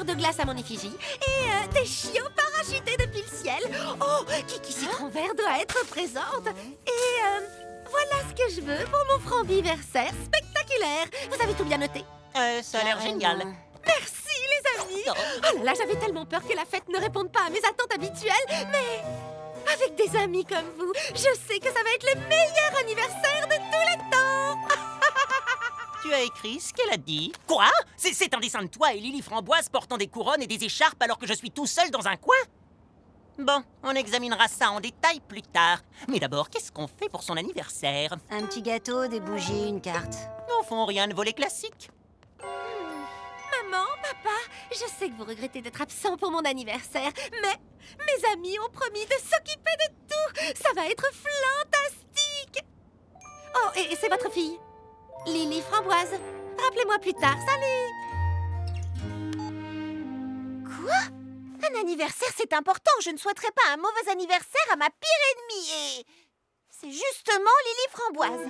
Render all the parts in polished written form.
mur de glace à mon effigie et des chiots parachutés depuis le ciel. Oh, Kiki Citron Vert doit être présente. Et voilà ce que je veux pour mon franbiversaire spectaculaire. Vous avez tout bien noté? Ça a l'air génial. Merci, les amis. Oh là là, j'avais tellement peur que la fête ne réponde pas à mes attentes habituelles. Mais avec des amis comme vous, je sais que ça va être le meilleur anniversaire de tous les temps. Tu as écrit ce qu'elle a dit. Quoi? C'est un dessin de toi et Lily Framboise portant des couronnes et des écharpes alors que je suis tout seul dans un coin? Bon, on examinera ça en détail plus tard. Mais d'abord, qu'est-ce qu'on fait pour son anniversaire? Un petit gâteau, des bougies, une carte. Au fond, rien de volé classique. Maman, papa, je sais que vous regrettez d'être absent pour mon anniversaire, mais mes amis ont promis de s'occuper de tout. Ça va être fantastique. Oh, et c'est votre fille, Lily Framboise. Rappelez-moi plus tard, salut. Quoi? Un anniversaire, c'est important. Je ne souhaiterais pas un mauvais anniversaire à ma pire ennemie. Et c'est justement Lily Framboise.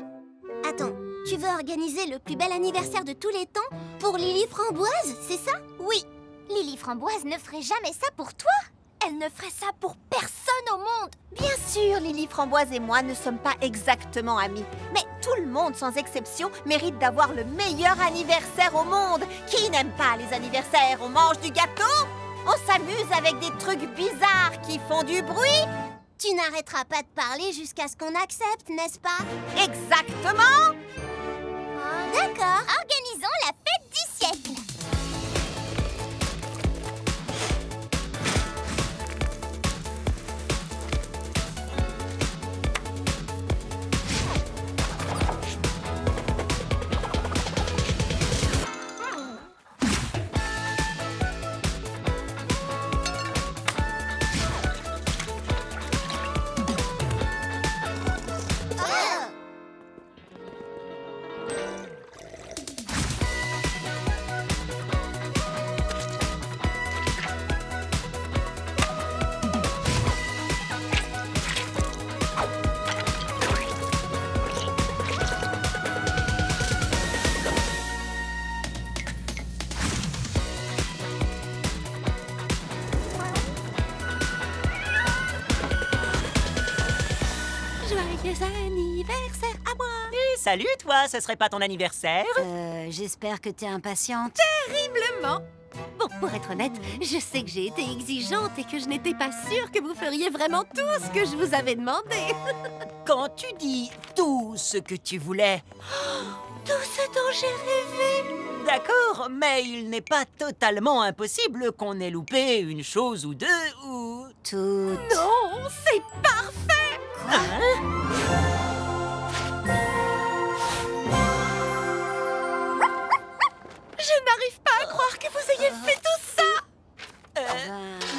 Attends, tu veux organiser le plus bel anniversaire de tous les temps pour Lily Framboise, c'est ça? Oui. Lily Framboise ne ferait jamais ça pour toi. Elle ne ferait ça pour personne au monde. Bien sûr, Lily Framboise et moi ne sommes pas exactement amis. Mais tout le monde, sans exception, mérite d'avoir le meilleur anniversaire au monde. Qui n'aime pas les anniversaires? On mange du gâteau? On s'amuse avec des trucs bizarres qui font du bruit? Tu n'arrêteras pas de parler jusqu'à ce qu'on accepte, n'est-ce pas? Exactement! D'accord, organisons la fête du siècle. Joyeux anniversaire à moi. Et salut, toi, ce serait pas ton anniversaire? J'espère que t'es impatiente. Terriblement. Bon, pour être honnête, je sais que j'ai été exigeante et que je n'étais pas sûre que vous feriez vraiment tout ce que je vous avais demandé. Quand tu dis tout ce que tu voulais... Tout ce dont j'ai rêvé. D'accord, mais il n'est pas totalement impossible qu'on ait loupé une chose ou deux ou... Tout. Non, c'est parfait. Hein? Je n'arrive pas à croire que vous ayez fait tout ça.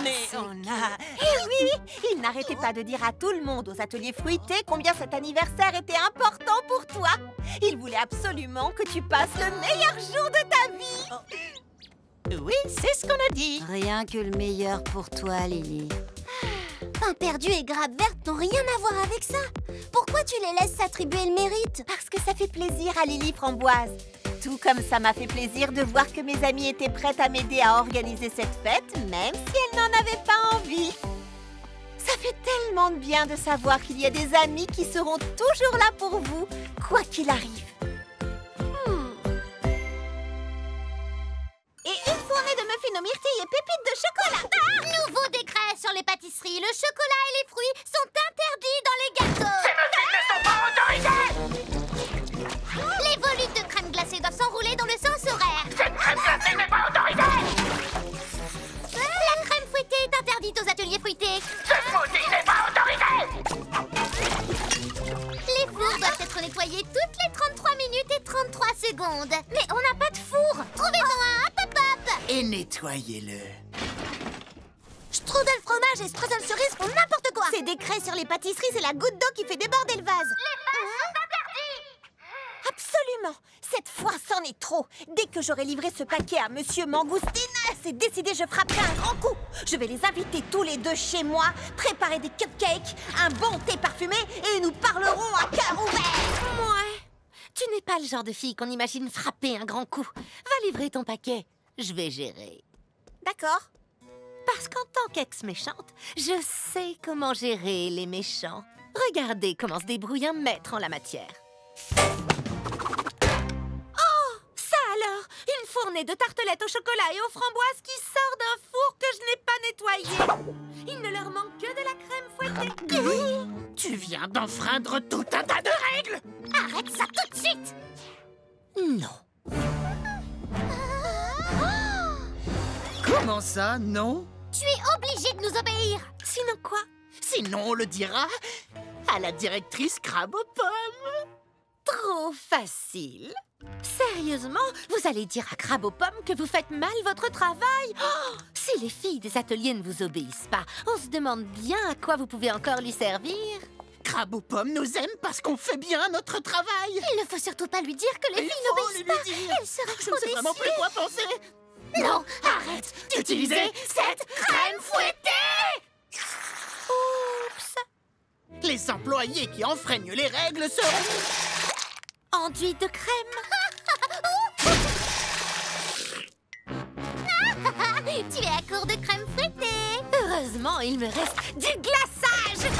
Mais on a... Eh oui, il n'arrêtait pas de dire à tout le monde aux ateliers fruités combien cet anniversaire était important pour toi. Il voulait absolument que tu passes le meilleur jour de ta vie. Oui, c'est ce qu'on a dit. Rien que le meilleur pour toi, Lily. Pain perdu et grappe verte n'ont rien à voir avec ça. Pourquoi tu les laisses s'attribuer le mérite? Parce que ça fait plaisir à Lily Framboise. Tout comme ça m'a fait plaisir de voir que mes amies étaient prêtes à m'aider à organiser cette fête, même si elles n'en avaient pas envie. Ça fait tellement de bien de savoir qu'il y a des amis qui seront toujours là pour vous, quoi qu'il arrive. Et une fournée de muffins aux myrtilles et pépites de chocolat. Nouveau décret sur les pâtisseries. Le chocolat et les fruits sont interdits dans les gâteaux. Ces muffins ne sont pas autorisés! Les volutes de crème glacée doivent s'enrouler dans le sens horaire. Cette crème glacée n'est pas autorisée! La crème fouettée est interdite aux ateliers fruités. Ce smoothie n'est pas autorisé! Les fours doivent être nettoyés toutes les 33 minutes et 33 secondes. Mais on n'a pas de four. Trouvez-en un, hop hop hop. Et nettoyez-le. Strudel fromage et strudel cerise font n'importe quoi. Ces décrets sur les pâtisseries, c'est la goutte d'eau qui fait déborder le vase. Absolument. Cette fois, c'en est trop. Dès que j'aurai livré ce paquet à Monsieur Mangoustine, c'est décidé, je frapperai un grand coup. Je vais les inviter tous les deux chez moi, préparer des cupcakes, un bon thé parfumé et nous parlerons à cœur ouvert. Ouais. Tu n'es pas le genre de fille qu'on imagine frapper un grand coup. Va livrer ton paquet. Je vais gérer. D'accord. Parce qu'en tant qu'ex-méchante, je sais comment gérer les méchants. Regardez comment se débrouille un maître en la matière. Oh, ça alors! Une fournée de tartelettes au chocolat et aux framboises qui sort d'un four que je n'ai pas nettoyé. Il ne leur manque que de la crème fouettée. Tu viens d'enfreindre tout un tas de règles. Arrête ça tout de suite! Non. Comment ça, non? Tu es obligé de nous obéir! Sinon quoi? Sinon, on le dira à la directrice Crabe aux pommes. Trop facile. Sérieusement, vous allez dire à Crabe aux pommes que vous faites mal votre travail? Oh, si les filles des ateliers ne vous obéissent pas, on se demande bien à quoi vous pouvez encore lui servir. Crabe aux pommes nous aime parce qu'on fait bien notre travail. Il ne faut surtout pas lui dire que les Il filles faut n'obéissent lui pas! dire. Elle sera Je trop ne sais vraiment plus déçue. quoi penser. Non, arrête D'utiliser cette crème fouettée. Oups. Les employés qui enfreignent les règles seront... Enduit de crème. Tu es à court de crème fouettée! Heureusement, il me reste du glaçage.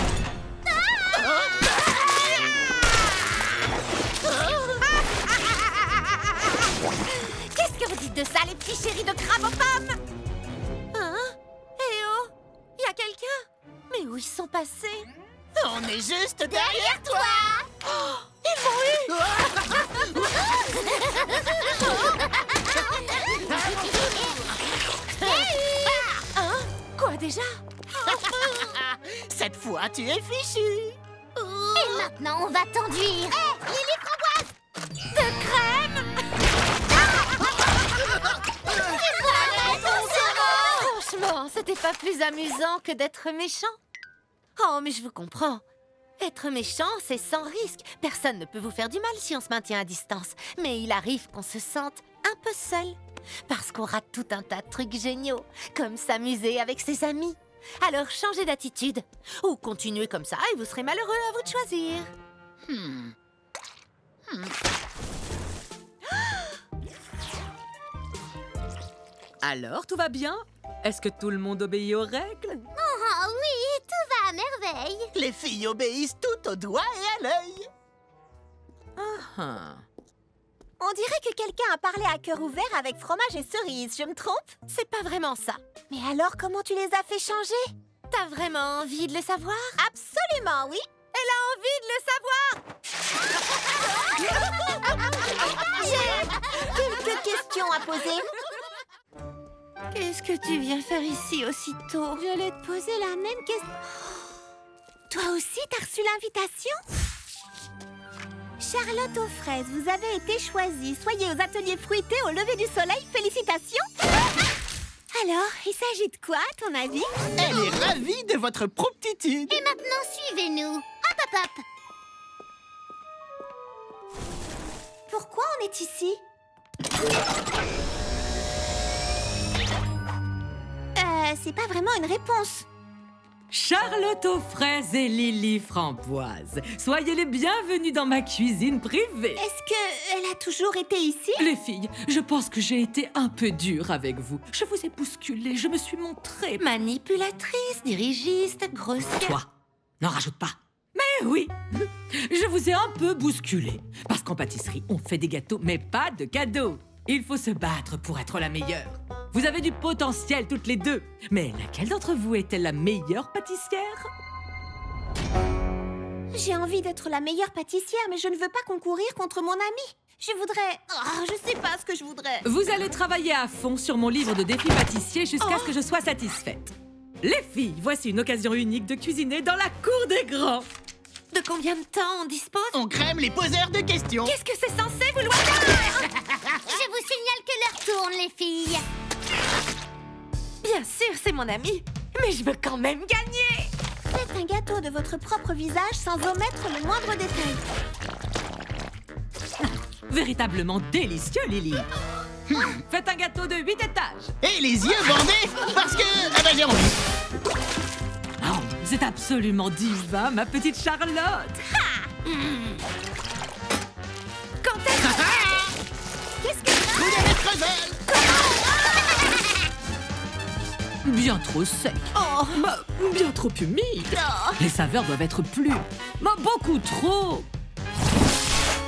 Qu'est-ce que vous dites de ça, les petits chéris de Crabe aux pommes? Hein? Eh oh, y a quelqu'un? Mais où ils sont passés? On est juste derrière toi. Ils m'ont eu! Hein? Quoi déjà? Cette fois, tu es fichu. Et maintenant, on va t'enduire! Hé, Lily Framboise! De crème? Franchement, c'était pas plus amusant que d'être méchant. Oh, mais je vous comprends. Être méchant, c'est sans risque. Personne ne peut vous faire du mal si on se maintient à distance. Mais il arrive qu'on se sente un peu seul. Parce qu'on rate tout un tas de trucs géniaux, comme s'amuser avec ses amis. Alors changez d'attitude. Ou continuez comme ça et vous serez malheureux, à vous de choisir. Alors, tout va bien? Est-ce que tout le monde obéit aux règles? Oh oui, tout va à merveille! Les filles obéissent tout au doigt et à l'œil. Ah. On dirait que quelqu'un a parlé à cœur ouvert avec fromage et cerises, je me trompe? C'est pas vraiment ça. Mais alors, comment tu les as fait changer? T'as vraiment envie de le savoir? Absolument, oui. Elle a envie de le savoir. Quelques questions à poser. Qu'est-ce que tu viens faire ici aussitôt? J'allais te poser la même question. Toi aussi, t'as reçu l'invitation? Charlotte aux fraises, vous avez été choisie. Soyez aux ateliers fruités au lever du soleil. Félicitations! Alors, il s'agit de quoi, à ton avis? Elle est ravie de votre promptitude. Et maintenant, suivez-nous! Hop, hop, hop! Pourquoi on est ici? C'est pas vraiment une réponse. Charlotte aux fraises et Lily Framboise, soyez les bienvenus dans ma cuisine privée. Est-ce qu'elle a toujours été ici? Les filles, je pense que j'ai été un peu dure avec vous. Je vous ai bousculé, je me suis montrée. Manipulatrice, dirigiste, grossière. Toi, n'en rajoute pas. Mais oui, je vous ai un peu bousculé. Parce qu'en pâtisserie, on fait des gâteaux, mais pas de cadeaux. Il faut se battre pour être la meilleure. Vous avez du potentiel toutes les deux. Mais laquelle d'entre vous est-elle la meilleure pâtissière? J'ai envie d'être la meilleure pâtissière, mais je ne veux pas concourir contre mon amie. Je voudrais... Oh, je sais pas ce que je voudrais. Vous allez travailler à fond sur mon livre de défis pâtissiers jusqu'à ce que je sois satisfaite. Les filles, voici une occasion unique de cuisiner dans la cour des grands. De combien de temps on dispose? On crème les poseurs de questions. Qu'est-ce que c'est censé vouloir dire? Je vous signale que l'heure tourne, les filles! Bien sûr, c'est mon ami, mais je veux quand même gagner. Faites un gâteau de votre propre visage sans omettre le moindre détail. Véritablement délicieux, Lily. Faites un gâteau de 8 étages. Et les yeux bandés parce que... Ah bah j'ai envie. Oh, c'est absolument divin, ma petite Charlotte. Quand est-ce... Qu'est-ce que... Vous avez creusé. Bien trop sec. Bah, bien trop humide. Les saveurs doivent être plus... Bah, beaucoup trop.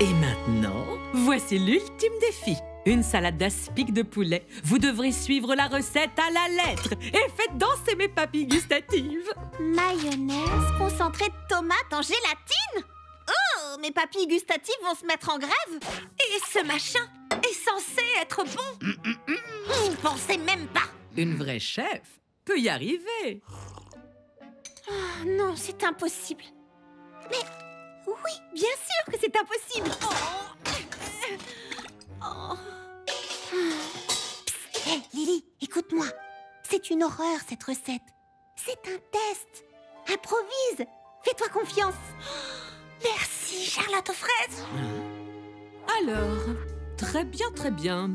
Et maintenant, voici l'ultime défi. Une salade d'aspic de poulet. Vous devrez suivre la recette à la lettre. Et faites danser mes papilles gustatives. Mayonnaise, concentré de tomate en gélatine? Oh, mes papilles gustatives vont se mettre en grève. Et ce machin est censé être bon. N'y pensez même pas. Une vraie chef peut y arriver. Oh, non, c'est impossible. Mais oui, bien sûr que c'est impossible. Hé, Lily, écoute-moi. C'est une horreur, cette recette. C'est un test. Improvise. Fais-toi confiance. Merci, Charlotte aux fraises. Alors, très bien, très bien.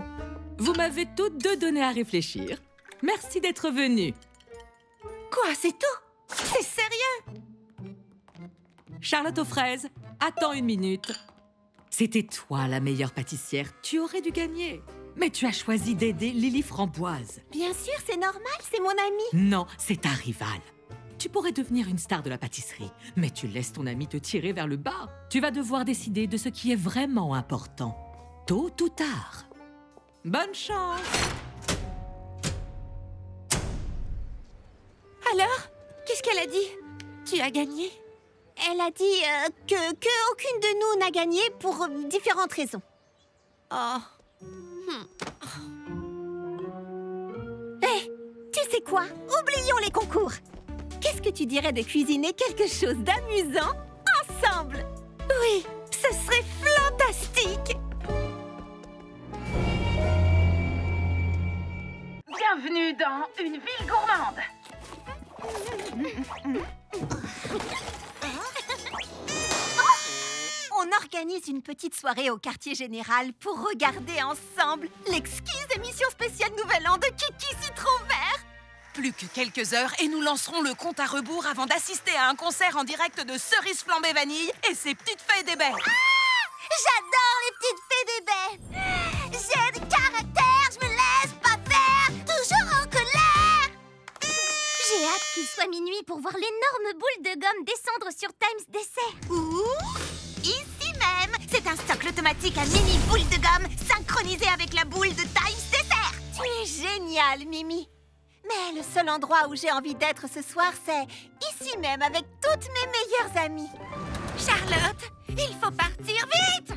Vous m'avez toutes deux donné à réfléchir. Merci d'être venus. Quoi, c'est tout? C'est sérieux? Charlotte aux fraises, attends une minute. C'était toi la meilleure pâtissière. Tu aurais dû gagner. Mais tu as choisi d'aider Lily Framboise. Bien sûr, c'est normal, c'est mon amie. Non, c'est ta rivale. Tu pourrais devenir une star de la pâtisserie, mais tu laisses ton ami te tirer vers le bas. Tu vas devoir décider de ce qui est vraiment important, tôt ou tard. Bonne chance! Alors, qu'est-ce qu'elle a dit? Tu as gagné? Elle a dit que aucune de nous n'a gagné pour différentes raisons. Oh. Hé, tu sais quoi? Oublions les concours. Qu'est-ce que tu dirais de cuisiner quelque chose d'amusant ensemble? Oui, ce serait fantastique! Bienvenue dans une ville gourmande. On organise une petite soirée au quartier général pour regarder ensemble l'exquise émission spéciale Nouvel An de Kiki Citron Vert. Plus que quelques heures et nous lancerons le compte à rebours avant d'assister à un concert en direct de Cerise Flambée Vanille et ses petites fées d'ébène. J'adore les petites fées d'ébène. J'ai du caractère, je me laisse pas faire, toujours en colère. J'ai hâte qu'il soit minuit pour voir l'énorme boule de gomme descendre sur Times Dessert. Ou ici même, c'est un socle automatique à mini boule de gomme synchronisé avec la boule de Times Dessert. Tu es génial, Mimi. Mais le seul endroit où j'ai envie d'être ce soir, c'est ici même avec toutes mes meilleures amies. Charlotte, il faut partir vite!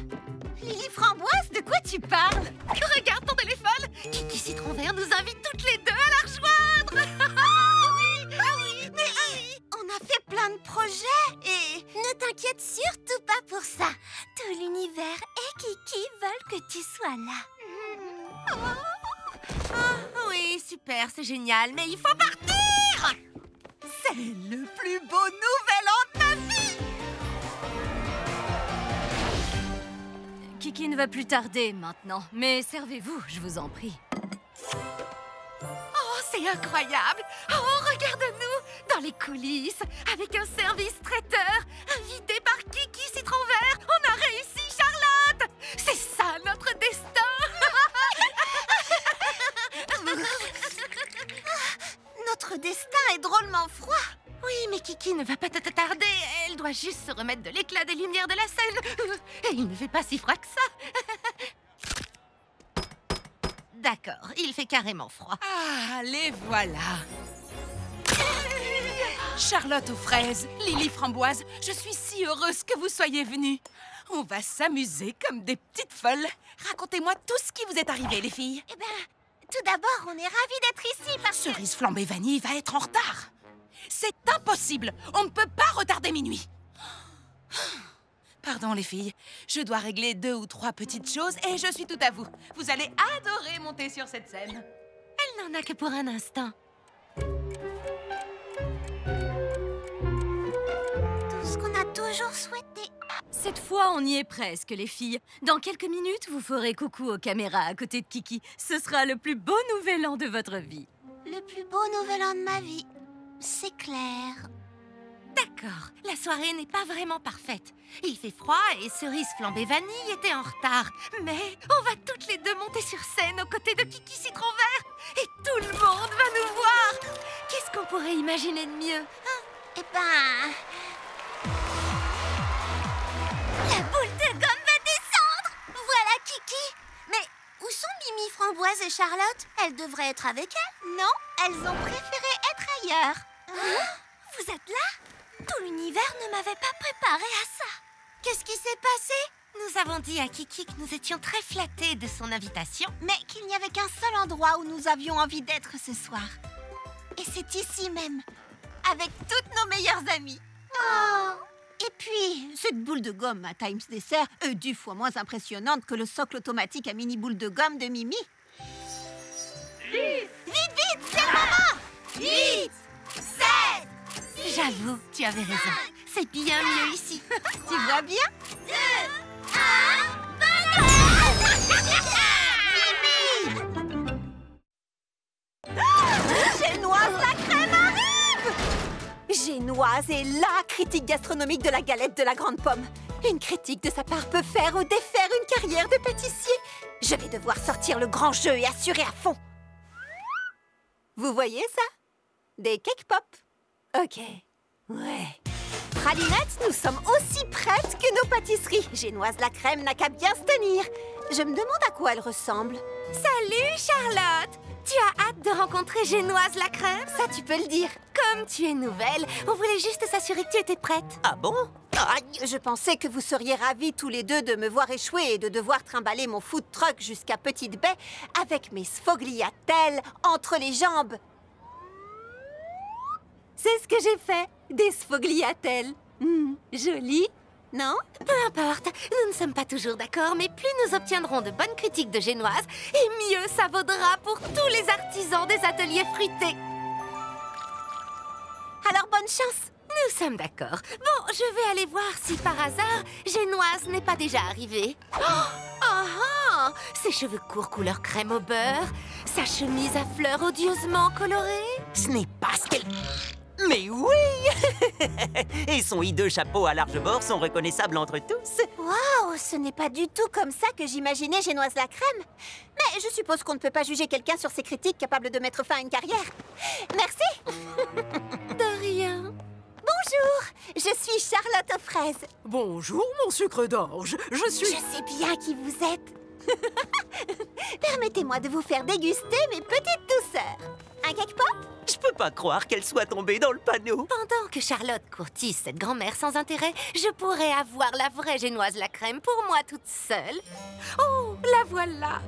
Lily Framboise, de quoi tu parles? Regarde ton téléphone! Kiki Citron Vert nous invite toutes les deux à la rejoindre! oui, mais on a fait plein de projets et... Ne t'inquiète surtout pas pour ça. Tout l'univers et Kiki veulent que tu sois là. Oui, super, c'est génial, mais il faut partir! C'est le plus beau nouvel an de ma vie! Kiki ne va plus tarder maintenant, mais servez-vous, je vous en prie. Oh, c'est incroyable! Oh, regarde-nous! Dans les coulisses, avec un service traiteur, invité par Kiki Citron Vert, on a réussi, Charlotte! C'est ça, notre destin! Notre destin est drôlement froid. Oui, mais Kiki ne va pas tarder. Elle doit juste se remettre de l'éclat des lumières de la scène. Et il ne fait pas si froid que ça. D'accord, il fait carrément froid. Ah, les voilà. Charlotte aux fraises, Lily Framboise, je suis si heureuse que vous soyez venues. On va s'amuser comme des petites folles. Racontez-moi tout ce qui vous est arrivé, les filles. Eh bien, tout d'abord, on est ravis d'être ici parce que... Cerise Flambée Vanille va être en retard. C'est impossible. On ne peut pas retarder minuit. Pardon, les filles. Je dois régler 2 ou 3 petites choses et je suis tout à vous. Vous allez adorer monter sur cette scène. Elle n'en a que pour un instant. Tout ce qu'on a toujours souhaité. Cette fois, on y est presque, les filles. Dans quelques minutes, vous ferez coucou aux caméras à côté de Kiki. Ce sera le plus beau nouvel an de votre vie. Le plus beau nouvel an de ma vie. C'est clair. D'accord, la soirée n'est pas vraiment parfaite. Il fait froid et Cerise Flambée Vanille était en retard. Mais on va toutes les deux monter sur scène aux côtés de Kiki Citron Vert. Et tout le monde va nous voir. pourrais imaginer de mieux? Eh ben... La boule de gomme va descendre! Voilà Kiki! Mais où sont Mimi, Framboise et Charlotte? Elles devraient être avec elles? Non, elles ont préféré être ailleurs. Vous êtes là? Tout l'univers ne m'avait pas préparé à ça. Qu'est-ce qui s'est passé? Nous avons dit à Kiki que nous étions très flattés de son invitation. Mais qu'il n'y avait qu'un seul endroit où nous avions envie d'être ce soir. Et c'est ici même, avec toutes nos meilleures amies. Oh. Et puis, cette boule de gomme à Times Dessert est 10 fois moins impressionnante que le socle automatique à mini boule de gomme de Mimi. Vite, c'est le moment! 8, 7, J'avoue, tu avais raison. C'est bien mieux ici. tu vois bien? 2, 1, Génoise, la crème arrive! Génoise est la critique gastronomique de la galette de la Grande Pomme. Une critique de sa part peut faire ou défaire une carrière de pâtissier. Je vais devoir sortir le grand jeu et assurer à fond. Vous voyez ça? Des cake pop. Ok. Ouais. Pralinettes, nous sommes aussi prêtes que nos pâtisseries. Génoise la crème n'a qu'à bien se tenir. Je me demande à quoi elle ressemble. Salut Charlotte! Tu as hâte de rencontrer Génoise la crème? Ça, tu peux le dire. Comme tu es nouvelle, on voulait juste s'assurer que tu étais prête. Ah bon? Je pensais que vous seriez ravis tous les deux de me voir échouer et de devoir trimballer mon food truck jusqu'à Petite Baie avec mes sfogliatelles entre les jambes. C'est ce que j'ai fait, des sfogliatelles. Joli, non? Peu importe, nous ne sommes pas toujours d'accord, mais plus nous obtiendrons de bonnes critiques de Génoise, et mieux ça vaudra pour tous les artisans des ateliers fruités. Alors bonne chance. Nous sommes d'accord. Bon, je vais aller voir si par hasard, Génoise n'est pas déjà arrivée. Ses cheveux courts couleur crème au beurre, sa chemise à fleurs odieusement colorée. Ce n'est pas ce qu'elle... Mais oui! Et son hideux chapeau à large bord sont reconnaissables entre tous. Waouh, ce n'est pas du tout comme ça que j'imaginais Génoise la crème. Mais je suppose qu'on ne peut pas juger quelqu'un sur ses critiques capables de mettre fin à une carrière. Merci. De rien. Bonjour, je suis Charlotte aux fraises. Bonjour, mon sucre d'orge. Je suis... Je sais bien qui vous êtes. Permettez-moi de vous faire déguster mes petites douceurs. Un cake pop? Je peux pas croire qu'elle soit tombée dans le panneau. Pendant que Charlotte courtise cette grand-mère sans intérêt, je pourrais avoir la vraie Génoise la crème pour moi toute seule. Oh, la voilà!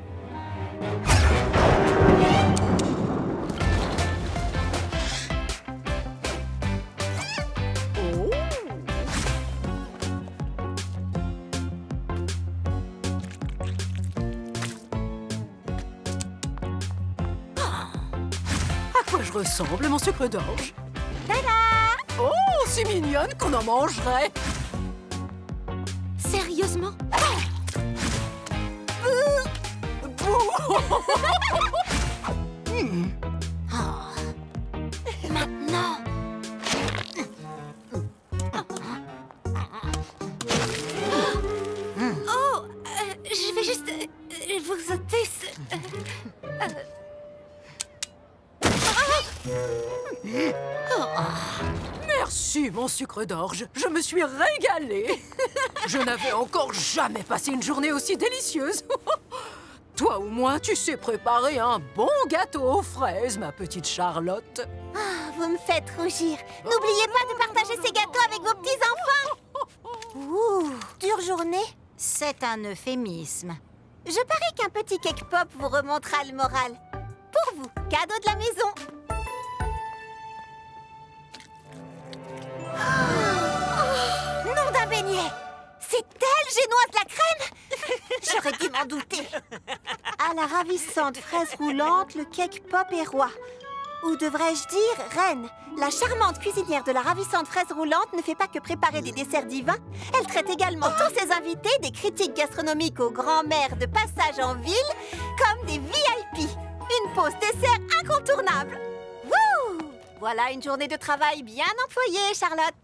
À quoi je ressemble, mon sucre d'orge? Tada! Oh, c'est mignonne qu'on en mangerait. Sérieusement? Maintenant. Oh, je vais juste vous ôter ce... Merci, mon sucre d'orge. Je me suis régalée. Je n'avais encore jamais passé une journée aussi délicieuse. Toi ou moi, tu sais préparer un bon gâteau aux fraises, ma petite Charlotte. Vous me faites rougir. N'oubliez pas de partager ces gâteaux avec vos petits-enfants. Ouh, dure journée? C'est un euphémisme. Je parie qu'un petit cake pop vous remontera le moral. Pour vous, cadeau de la maison. Nom d'un beignet! C'est elle, Génoise la crème? J'aurais dû m'en douter. À la ravissante fraise roulante, le cake pop est roi. Ou devrais-je dire reine? La charmante cuisinière de la ravissante fraise roulante ne fait pas que préparer des desserts divins. Elle traite également tous ses invités des critiques gastronomiques aux grands-mères de passage en ville comme des VIP. Une pause dessert incontournable. Wouh! Voilà une journée de travail bien employée, Charlotte.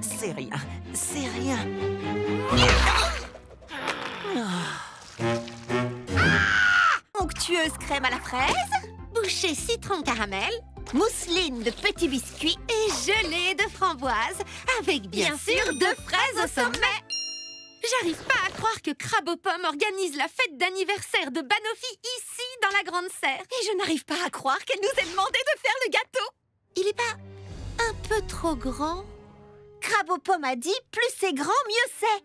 C'est rien, c'est rien. Onctueuse crème à la fraise? Bouchée citron caramel, Mousseline de petits biscuits. et gelée de framboise, avec bien sûr 2 fraises au sommet. J'arrive pas à croire que Crabe aux pommes organise la fête d'anniversaire de Banoffee ici, dans la Grande Serre. Et je n'arrive pas à croire qu'elle nous ait demandé de faire le gâteau. Il est pas un peu trop grand? Crabe aux pommes a dit, plus c'est grand, mieux c'est.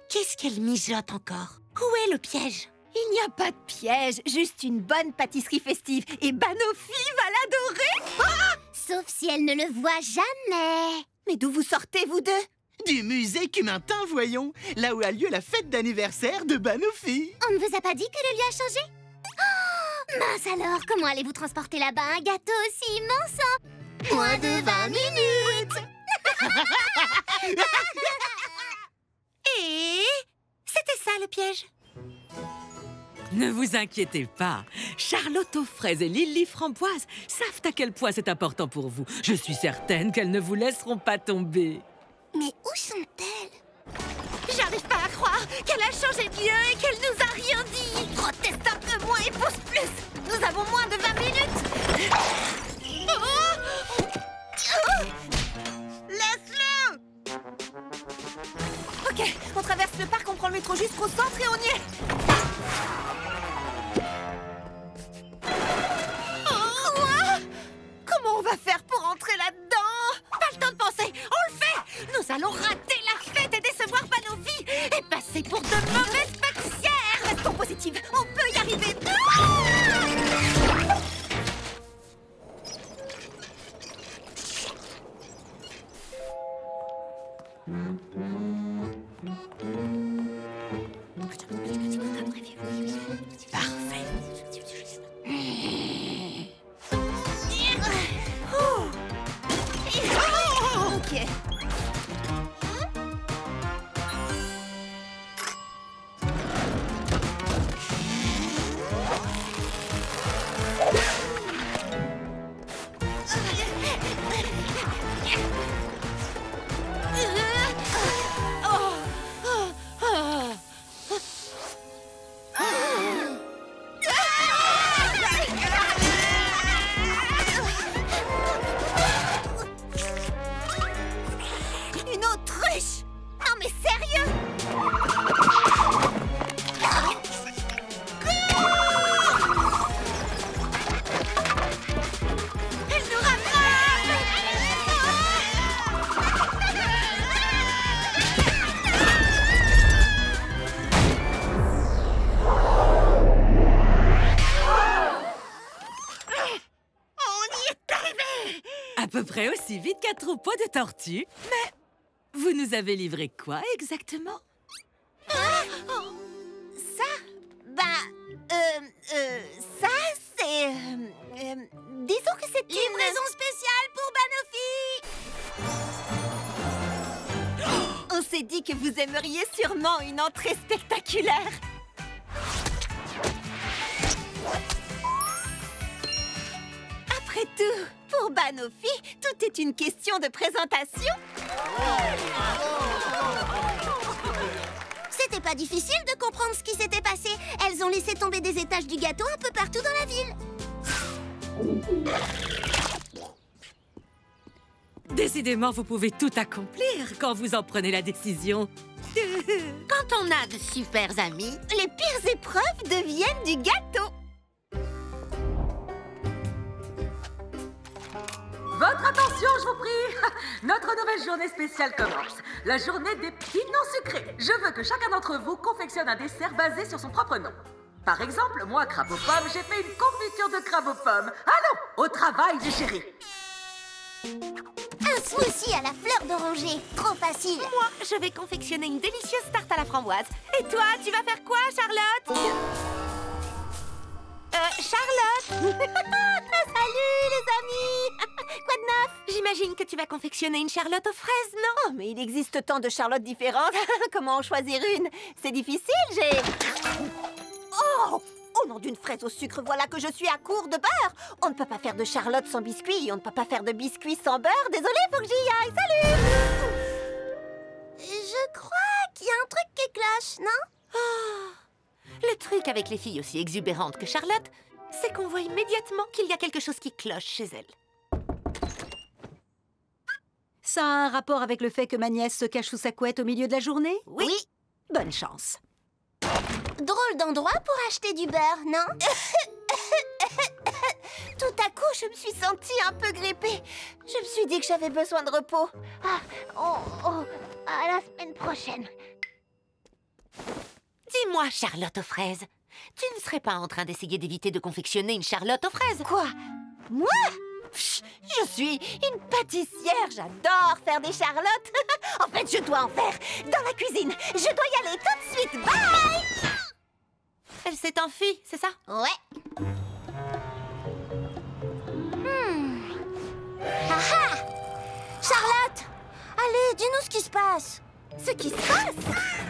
Qu'est-ce qu'elle mijote encore? Où est le piège? Il n'y a pas de piège, juste une bonne pâtisserie festive. Et Banoffee va l'adorer. Ah! Sauf si elle ne le voit jamais. Mais d'où vous sortez, vous deux? Du musée Cumintin, voyons. Là où a lieu la fête d'anniversaire de Banoffee. On ne vous a pas dit que le lieu a changé? Oh, mince alors, comment allez-vous transporter là-bas un gâteau aussi immense en moins de 20 minutes? Et c'était ça le piège. Ne vous inquiétez pas. Charlotte aux fraises et Lily Framboise savent à quel point c'est important pour vous. Je suis certaine qu'elles ne vous laisseront pas tomber. Mais où sont-elles? J'arrive pas à croire qu'elle a changé de lieu et qu'elle nous a rien dit. Proteste un peu moins et pousse plus. Nous avons moins de 20 minutes. Laisse-le. Ok, on traverse le parc, on prend le métro jusqu'au centre et on y est. Quoi? Comment on va faire pour entrer là-dedans? Pas le temps de penser, on le fait. Nous allons rater la fête et décevoir Banoffee et passer pour de mauvaises pâtissières. Restons positives, on peut y arriver. Ok. Une autruche! Non mais sérieux! Elle nous rattrape. On y est arrivé! À peu près aussi vite qu'un troupeau de tortues. Mais vous nous avez livré quoi exactement? Ça? Ça, c'est... disons que c'est une... Livraison spéciale pour Banoffee! On s'est dit que vous aimeriez sûrement une entrée spectaculaire. Après tout, pour Banoffee, tout est une question de présentation. C'était pas difficile de comprendre ce qui s'était passé. Elles ont laissé tomber des étages du gâteau un peu partout dans la ville. Décidément, vous pouvez tout accomplir quand vous en prenez la décision. Quand on a de super amis, Les pires épreuves deviennent du gâteau. Votre attention, je vous prie. Notre nouvelle journée spéciale commence. La journée des petits noms sucrés. Je veux que chacun d'entre vous confectionne un dessert basé sur son propre nom. Par exemple, moi, crabe aux pommes, j'ai fait une confiture de crabe aux pommes. Allons, au travail, les chéris. Un smoothie à la fleur d'oranger. Trop facile. moi, je vais confectionner une délicieuse tarte à la framboise. Et toi, tu vas faire quoi, Charlotte? Charlotte? Salut les amis. Quoi de neuf? J'imagine que tu vas confectionner une Charlotte aux fraises, non? Oh, mais il existe tant de Charlottes différentes. Comment en choisir une? C'est difficile, j'ai... Oh! Au nom d'une fraise au sucre, voilà que je suis à court de beurre. On ne peut pas faire de Charlotte sans biscuit. On ne peut pas faire de biscuit sans beurre. Désolée, faut que j'y aille. Salut! Je crois qu'il y a un truc qui cloche, non? Le truc avec les filles aussi exubérantes que Charlotte, c'est qu'on voit immédiatement qu'il y a quelque chose qui cloche chez elle. Ça a un rapport avec le fait que ma nièce se cache sous sa couette au milieu de la journée? Oui. Bonne chance. Drôle d'endroit pour acheter du beurre, non? Tout à coup, je me suis sentie un peu grippée. Je me suis dit que j'avais besoin de repos. À la semaine prochaine. Dis-moi, Charlotte aux fraises, tu ne serais pas en train d'essayer d'éviter de confectionner une Charlotte aux fraises? Quoi? Moi? Pff, je suis une pâtissière, j'adore faire des charlottes. En fait, je dois en faire dans la cuisine. Je dois y aller tout de suite. Bye! Elle s'est enfuie, c'est ça? Ouais. Ah! Charlotte! Allez, dis-nous ce qui se passe. Ce qui se passe?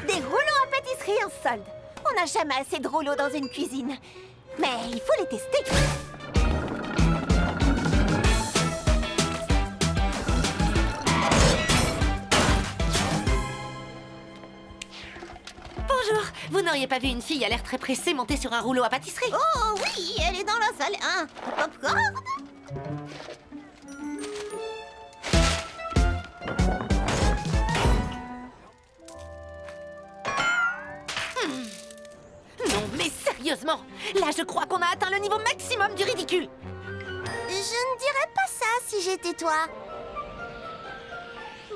Des rouleaux à pâtisserie en solde. On n'a jamais assez de rouleaux dans une cuisine. Mais il faut les tester. Bonjour, vous n'auriez pas vu une fille à l'air très pressée monter sur un rouleau à pâtisserie? Oh oui, elle est dans la salle 1. Popcorn? Non, mais sérieusement, là je crois qu'on a atteint le niveau maximum du ridicule. Je ne dirais pas ça si j'étais toi.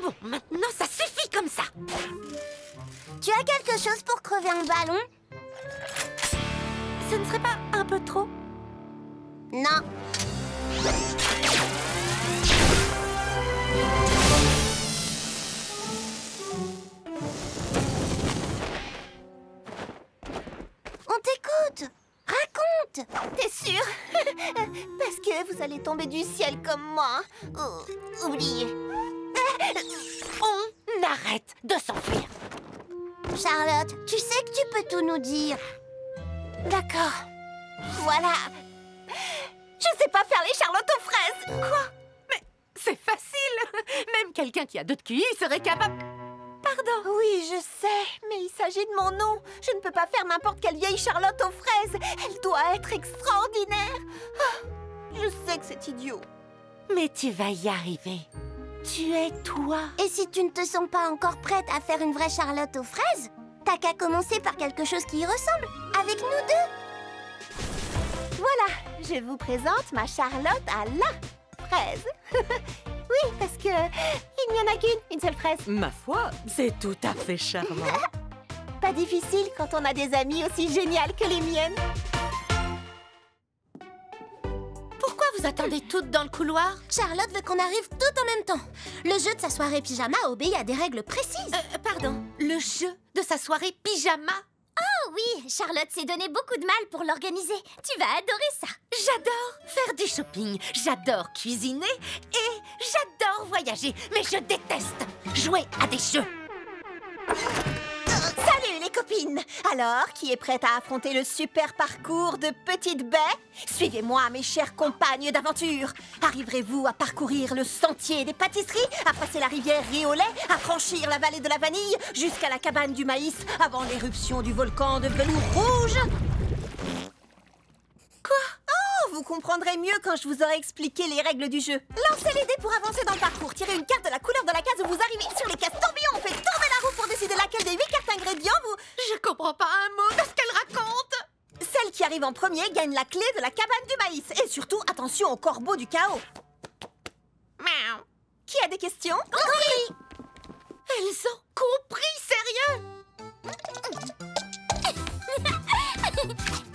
Bon, maintenant ça suffit comme ça. Tu as quelque chose pour crever un ballon? Ce ne serait pas un peu trop? Non. On t'écoute. Raconte. T'es sûre? Parce que vous allez tomber du ciel comme moi. Oh, oubliez. On arrête de s'enfuir. Charlotte, tu sais que tu peux tout nous dire. D'accord. Voilà. Je sais pas faire les charlottes aux fraises. Quoi? Mais c'est facile. Même quelqu'un qui a 2 de QI serait capable... Pardon. Oui, je sais, mais il s'agit de mon nom. Je ne peux pas faire n'importe quelle vieille charlotte aux fraises. Elle doit être extraordinaire. Ah, je sais que c'est idiot. Mais tu vas y arriver. Tu es toi. Et si tu ne te sens pas encore prête à faire une vraie Charlotte aux fraises, t'as qu'à commencer par quelque chose qui y ressemble, avec nous deux. Voilà, je vous présente ma Charlotte à la fraise. Oui, parce que il n'y en a une seule fraise. Ma foi, c'est tout à fait charmant. Pas difficile quand on a des amis aussi géniales que les miennes. Pourquoi vous attendez toutes dans le couloir? Charlotte veut qu'on arrive tout en même temps. Le jeu de sa soirée pyjama obéit à des règles précises. Pardon, le jeu de sa soirée pyjama? Oh oui, Charlotte s'est donné beaucoup de mal pour l'organiser. Tu vas adorer ça. J'adore faire du shopping, j'adore cuisiner et j'adore voyager. Mais je déteste jouer à des jeux. Salut les copines! Alors, qui est prête à affronter le super parcours de Petite Baie? Suivez-moi, mes chères compagnes d'aventure. Arriverez-vous à parcourir le sentier des pâtisseries, à passer la rivière Riolet, à franchir la vallée de la vanille, jusqu'à la cabane du maïs, avant l'éruption du volcan de velours rouge? Quoi? Oh, vous comprendrez mieux quand je vous aurai expliqué les règles du jeu. Lancez les dés pour avancer dans le parcours. Tirez une carte de la couleur de la case où vous arrivez. Sur les cases tourbillons, on fait tourner la roue pour décider laquelle des 8 cartes ingrédients vous... Je comprends pas un mot de ce qu'elle raconte. Celle qui arrive en premier gagne la clé de la cabane du maïs. Et surtout, attention au corbeau du chaos. Miaou. Qui a des questions? Oui. Elles ont compris, sérieux?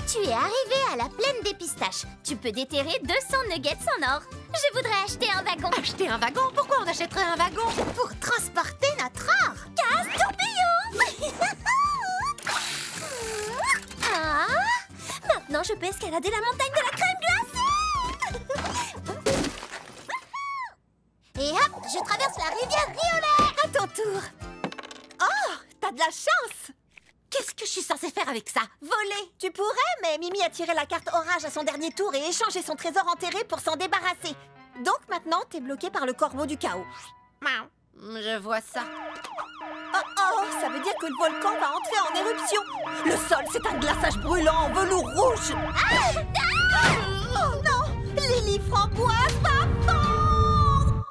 Tu es arrivé à la plaine des pistaches. Tu peux déterrer 200 nuggets en or. Je voudrais acheter un wagon. Acheter un wagon? Pourquoi on achèterait un wagon? Pour transporter notre or. Casse tourbillon. Ah, maintenant je peux escalader la montagne de la crème glacée. Et hop, je traverse la rivière Riolet. À ton tour. Oh, t'as de la chance. Qu'est-ce que je suis censée faire avec ça? Voler. Tu pourrais, mais Mimi a tiré la carte orage à son dernier tour et échangé son trésor enterré pour s'en débarrasser. Donc maintenant, t'es bloqué par le corbeau du chaos. Je vois ça. Oh oh, ça veut dire que le volcan va entrer en éruption. Le sol, c'est un glaçage brûlant en velours rouge. Oh non! Lily Framboise va fondre!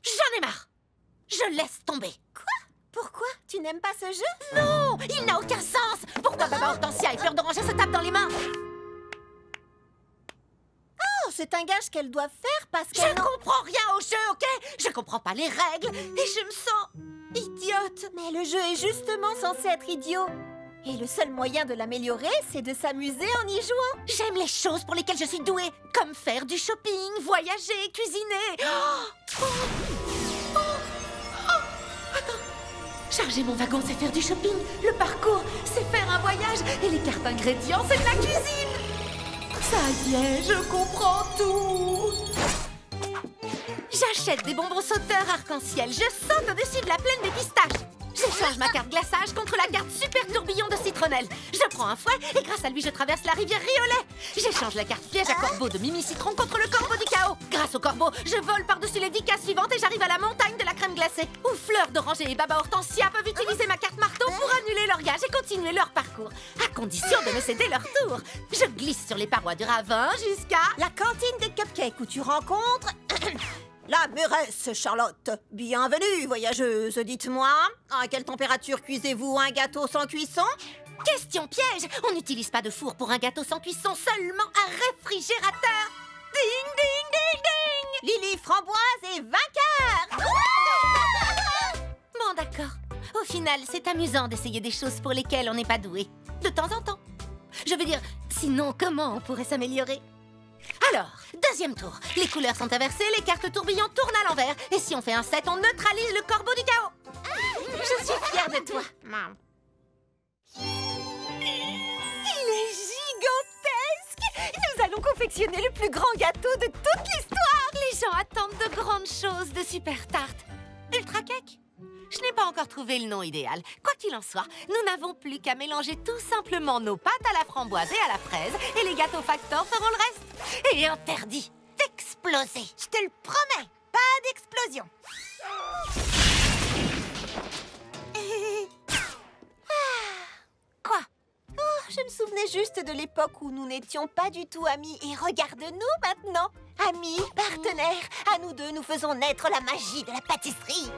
J'en ai marre. Je laisse tomber. Quoi? Pourquoi? Tu n'aimes pas ce jeu? Non, il n'a aucun sens. Pourquoi Baba Hortensia et Fleur d'Oranger se tapent dans les mains? Oh, c'est un gage qu'elles doivent faire parce que... Je comprends rien au jeu, ok? Je comprends pas les règles et je me sens idiote. Mais le jeu est justement censé être idiot. Et le seul moyen de l'améliorer, c'est de s'amuser en y jouant. J'aime les choses pour lesquelles je suis douée, comme faire du shopping, voyager, cuisiner. Attends. Charger mon wagon, c'est faire du shopping. Le parcours, c'est faire un voyage. Et les cartes ingrédients, c'est de la cuisine. Ça y est, je comprends tout. J'achète des bonbons sauteurs arc-en-ciel. Je saute au-dessus de la plaine des pistaches. J'échange ma carte glaçage contre la carte super tourbillon de citronnelle. Je prends un fouet et grâce à lui, je traverse la rivière Riolet. J'échange la carte piège à corbeau de Mimi Citron contre le corbeau du chaos. Grâce au corbeau, je vole par-dessus les 10 cases suivantes et j'arrive à la montagne de la crème glacée. Où Fleur d'Oranger et Baba Hortensia peuvent utiliser ma carte marteau pour annuler leur gage et continuer leur parcours. À condition de me céder leur tour. Je glisse sur les parois du ravin jusqu'à... La cantine des cupcakes où tu rencontres... La muresse, Charlotte. Bienvenue, voyageuse. Dites-moi, à quelle température cuisez-vous un gâteau sans cuisson? Question piège. On n'utilise pas de four pour un gâteau sans cuisson, seulement un réfrigérateur. Ding, ding, ding, ding. Lily Framboise est vainqueur. Bon, d'accord. Au final, c'est amusant d'essayer des choses pour lesquelles on n'est pas doué. De temps en temps. Je veux dire, sinon, comment on pourrait s'améliorer? Alors, deuxième tour. Les couleurs sont inversées, les cartes tourbillon tournent à l'envers. Et si on fait un 7, on neutralise le corbeau du chaos. Je suis fière de toi. Il est gigantesque. Nous allons confectionner le plus grand gâteau de toute l'histoire. Les gens attendent de grandes choses de super tartes. Ultra cake? Je n'ai pas encore trouvé le nom idéal. Quoi qu'il en soit, nous n'avons plus qu'à mélanger tout simplement nos pâtes à la framboise et à la fraise, et les gâteaux facteurs feront le reste. Et interdit d'exploser. Je te le promets, pas d'explosion. Quoi? Oh, je me souvenais juste de l'époque où nous n'étions pas du tout amis. Et regarde-nous maintenant. Amis, partenaires, à nous deux, nous faisons naître la magie de la pâtisserie.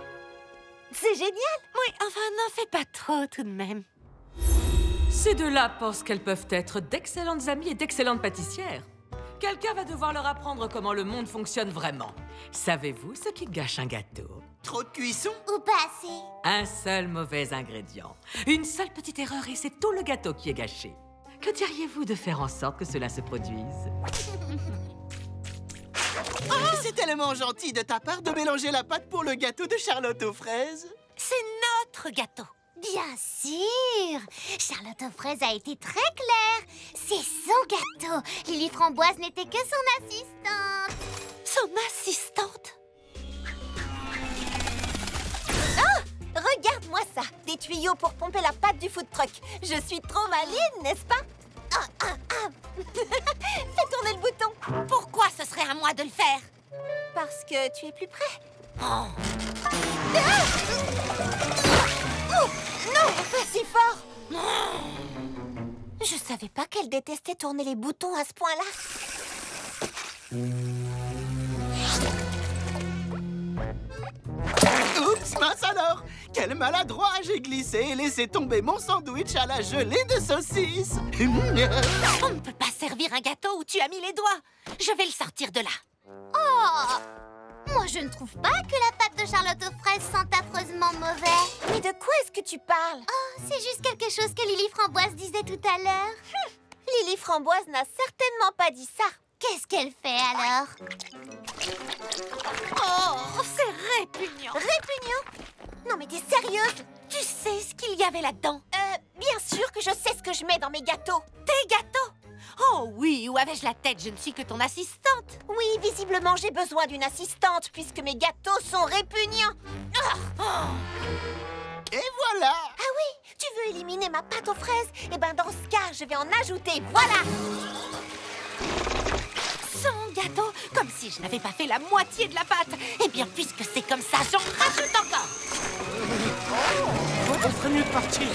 C'est génial. Oui, enfin, n'en fais pas trop tout de même. Ces deux-là pensent qu'elles peuvent être d'excellentes amies et d'excellentes pâtissières. Quelqu'un va devoir leur apprendre comment le monde fonctionne vraiment. Savez-vous ce qui gâche un gâteau? Trop de cuisson? Ou pas assez? Un seul mauvais ingrédient. Une seule petite erreur et c'est tout le gâteau qui est gâché. Que diriez-vous de faire en sorte que cela se produise? Oh, c'est tellement gentil de ta part de mélanger la pâte pour le gâteau de Charlotte aux fraises. C'est notre gâteau. Bien sûr! Charlotte aux fraises a été très claire. C'est son gâteau. Lily Framboise n'était que son assistante. Son assistante? Oh! Regarde-moi ça. Des tuyaux pour pomper la pâte du food truck. Je suis trop maligne, n'est-ce pas? Fais tourner le bouton. Pourquoi ce serait à moi de le faire? Parce que tu es plus près. Oh. Oh, non, pas si fort. Je savais pas qu'elle détestait tourner les boutons à ce point-là. Oups, mince alors! Quel maladroit! J'ai glissé et laissé tomber mon sandwich à la gelée de saucisse. On ne peut pas servir un gâteau où tu as mis les doigts. Je vais le sortir de là. Oh! Moi, je ne trouve pas que la pâte de Charlotte aux fraises sente affreusement mauvais. Mais de quoi est-ce que tu parles? Oh, c'est juste quelque chose que Lily Framboise disait tout à l'heure. Lily Framboise n'a certainement pas dit ça. Qu'est-ce qu'elle fait alors? Oh, c'est répugnant. Répugnant? Non mais t'es sérieuse? Tu sais ce qu'il y avait là-dedans? Bien sûr que je sais ce que je mets dans mes gâteaux. Tes gâteaux? Oh oui, où avais-je la tête? Je ne suis que ton assistante. Oui, visiblement j'ai besoin d'une assistante puisque mes gâteaux sont répugnants. Et voilà! Ah oui, tu veux éliminer ma pâte aux fraises? Eh ben dans ce cas, je vais en ajouter, voilà! 100 gâteaux, comme si je n'avais pas fait la moitié de la pâte. Eh bien, puisque c'est comme ça, j'en rajoute encore. On ferait mieux de partir.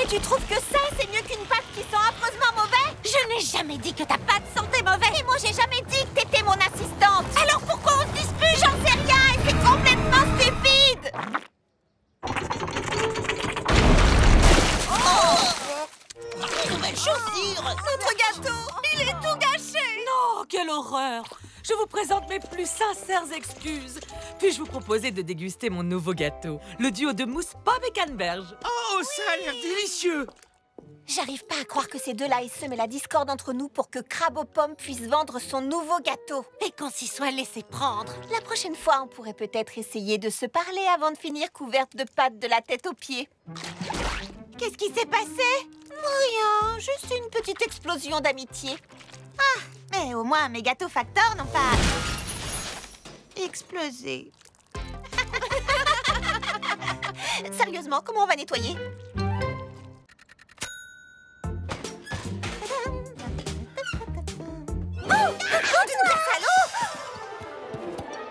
Et tu trouves que ça, c'est mieux qu'une pâte qui sent affreusement mauvais? Je n'ai jamais dit que ta pâte sentait mauvais. Et moi, j'ai jamais dit que t'étais mon assistante. Alors pourquoi on se dispute? J'en sais rien et c'est complètement stupide. Nouvelle chaussure! Notre gâteau, il est tout gâché. Non, quelle horreur! Je vous présente mes plus sincères excuses. Puis-je vous proposer de déguster mon nouveau gâteau, le duo de mousse pomme et canneberge? Oh, ça a l'air délicieux! J'arrive pas à croire que ces deux-là aient semé la discorde entre nous pour que Crabe aux pommes puisse vendre son nouveau gâteau. Et qu'on s'y soit laissé prendre. La prochaine fois, on pourrait peut-être essayer de se parler avant de finir couverte de pâtes de la tête aux pieds. Qu'est-ce qui s'est passé? Rien, juste une petite explosion d'amitié. Ah, mais au moins mes gâteaux Factor n'ont pas explosé. Sérieusement, comment on va nettoyer?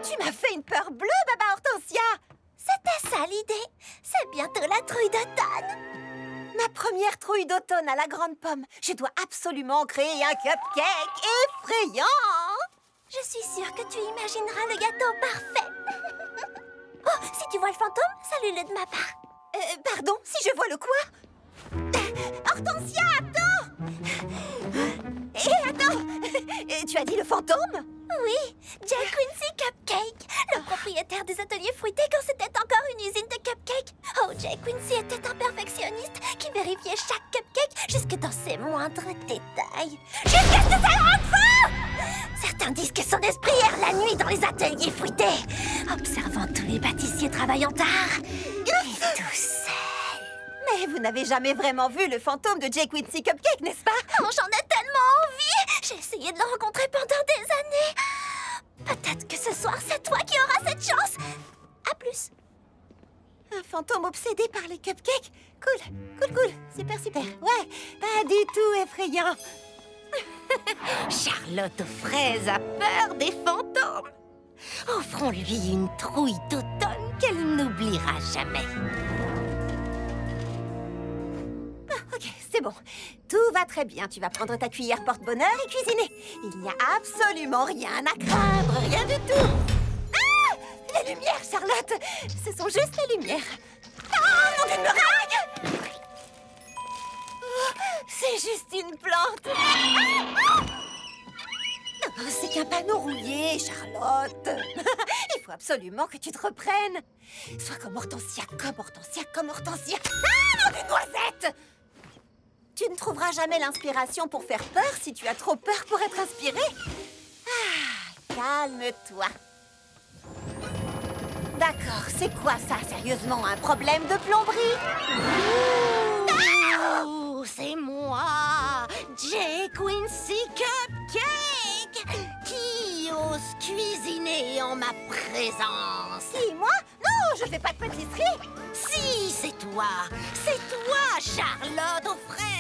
Tu m'as fait une peur bleue, Baba Hortensia! C'était ça l'idée. C'est bientôt la trouille d'automne. Ma première trouille d'automne à la grande pomme. Je dois absolument créer un cupcake effrayant! Je suis sûre que tu imagineras le gâteau parfait. Oh, si tu vois le fantôme, salue-le de ma part. Pardon, si je vois le quoi? Hortensia, attends! Attends! Tu as dit le fantôme? Oui, Jack Quincy Cupcake, le propriétaire des ateliers fruités quand c'était encore une usine de cupcakes. Oh, Jack Quincy était un perfectionniste qui vérifiait chaque cupcake jusque dans ses moindres détails. Jusqu'à ce que ça le rende fou! Certains disent que son esprit erre la nuit dans les ateliers fruités, observant tous les pâtissiers travaillant tard et tout seul. Mais vous n'avez jamais vraiment vu le fantôme de Jack Quincy Cupcake, n'est-ce pas? Oh, j'en ai tellement envie! J'ai essayé de le rencontrer pendant des années. Peut-être que ce soir, c'est toi qui auras cette chance. À plus. Un fantôme obsédé par les cupcakes? Cool. Super. Ouais, pas du tout effrayant. Charlotte aux fraises a peur des fantômes. Offrons-lui une trouille d'automne qu'elle n'oubliera jamais. Ok, c'est bon. Tout va très bien. Tu vas prendre ta cuillère porte-bonheur et cuisiner. Il n'y a absolument rien à craindre, rien du tout. Ah! Les lumières, Charlotte! Ce sont juste les lumières. Oh, mon Dieu, une meringue! Oh, c'est juste une plante. Oh, c'est qu'un panneau rouillé, Charlotte. Il faut absolument que tu te reprennes. Sois comme Hortensia. Ah, mon Dieu, noisette! Tu ne trouveras jamais l'inspiration pour faire peur si tu as trop peur pour être inspiré. Ah, calme-toi. D'accord, c'est quoi ça, sérieusement? Un problème de plomberie? Oh, c'est moi, Jack Quincy Cupcake, qui ose cuisiner en ma présence. Qui, moi? Non, je fais pas de pâtisserie. Si, c'est toi, Charlotte aux fraises.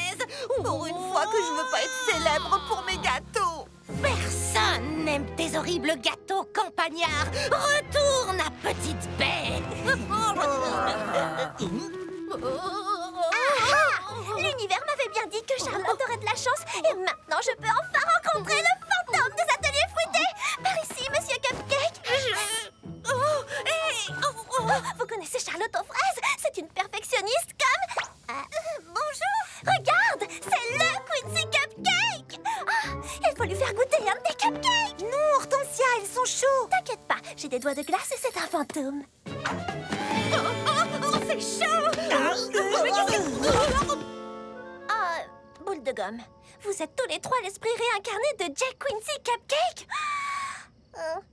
Pour une fois que je veux pas être célèbre pour mes gâteaux. Personne n'aime tes horribles gâteaux campagnards. Retourne à petite bête. L'univers m'avait bien dit que Charlotte aurait de la chance et maintenant je peux enfin rencontrer le fantôme des ateliers fruités. Par ici, monsieur Cupcake. Vous connaissez Charlotte aux fraises? C'est une perfectionniste comme... bonjour. Regarde, c'est le Quincy Cupcake. Il faut lui faire goûter un de tes cupcakes. Non, Hortensia, ils sont chauds. T'inquiète pas, j'ai des doigts de glace et c'est un fantôme. C'est chaud. Boule de gomme. Vous êtes tous les trois l'esprit réincarné de Jack Quincy Cupcake?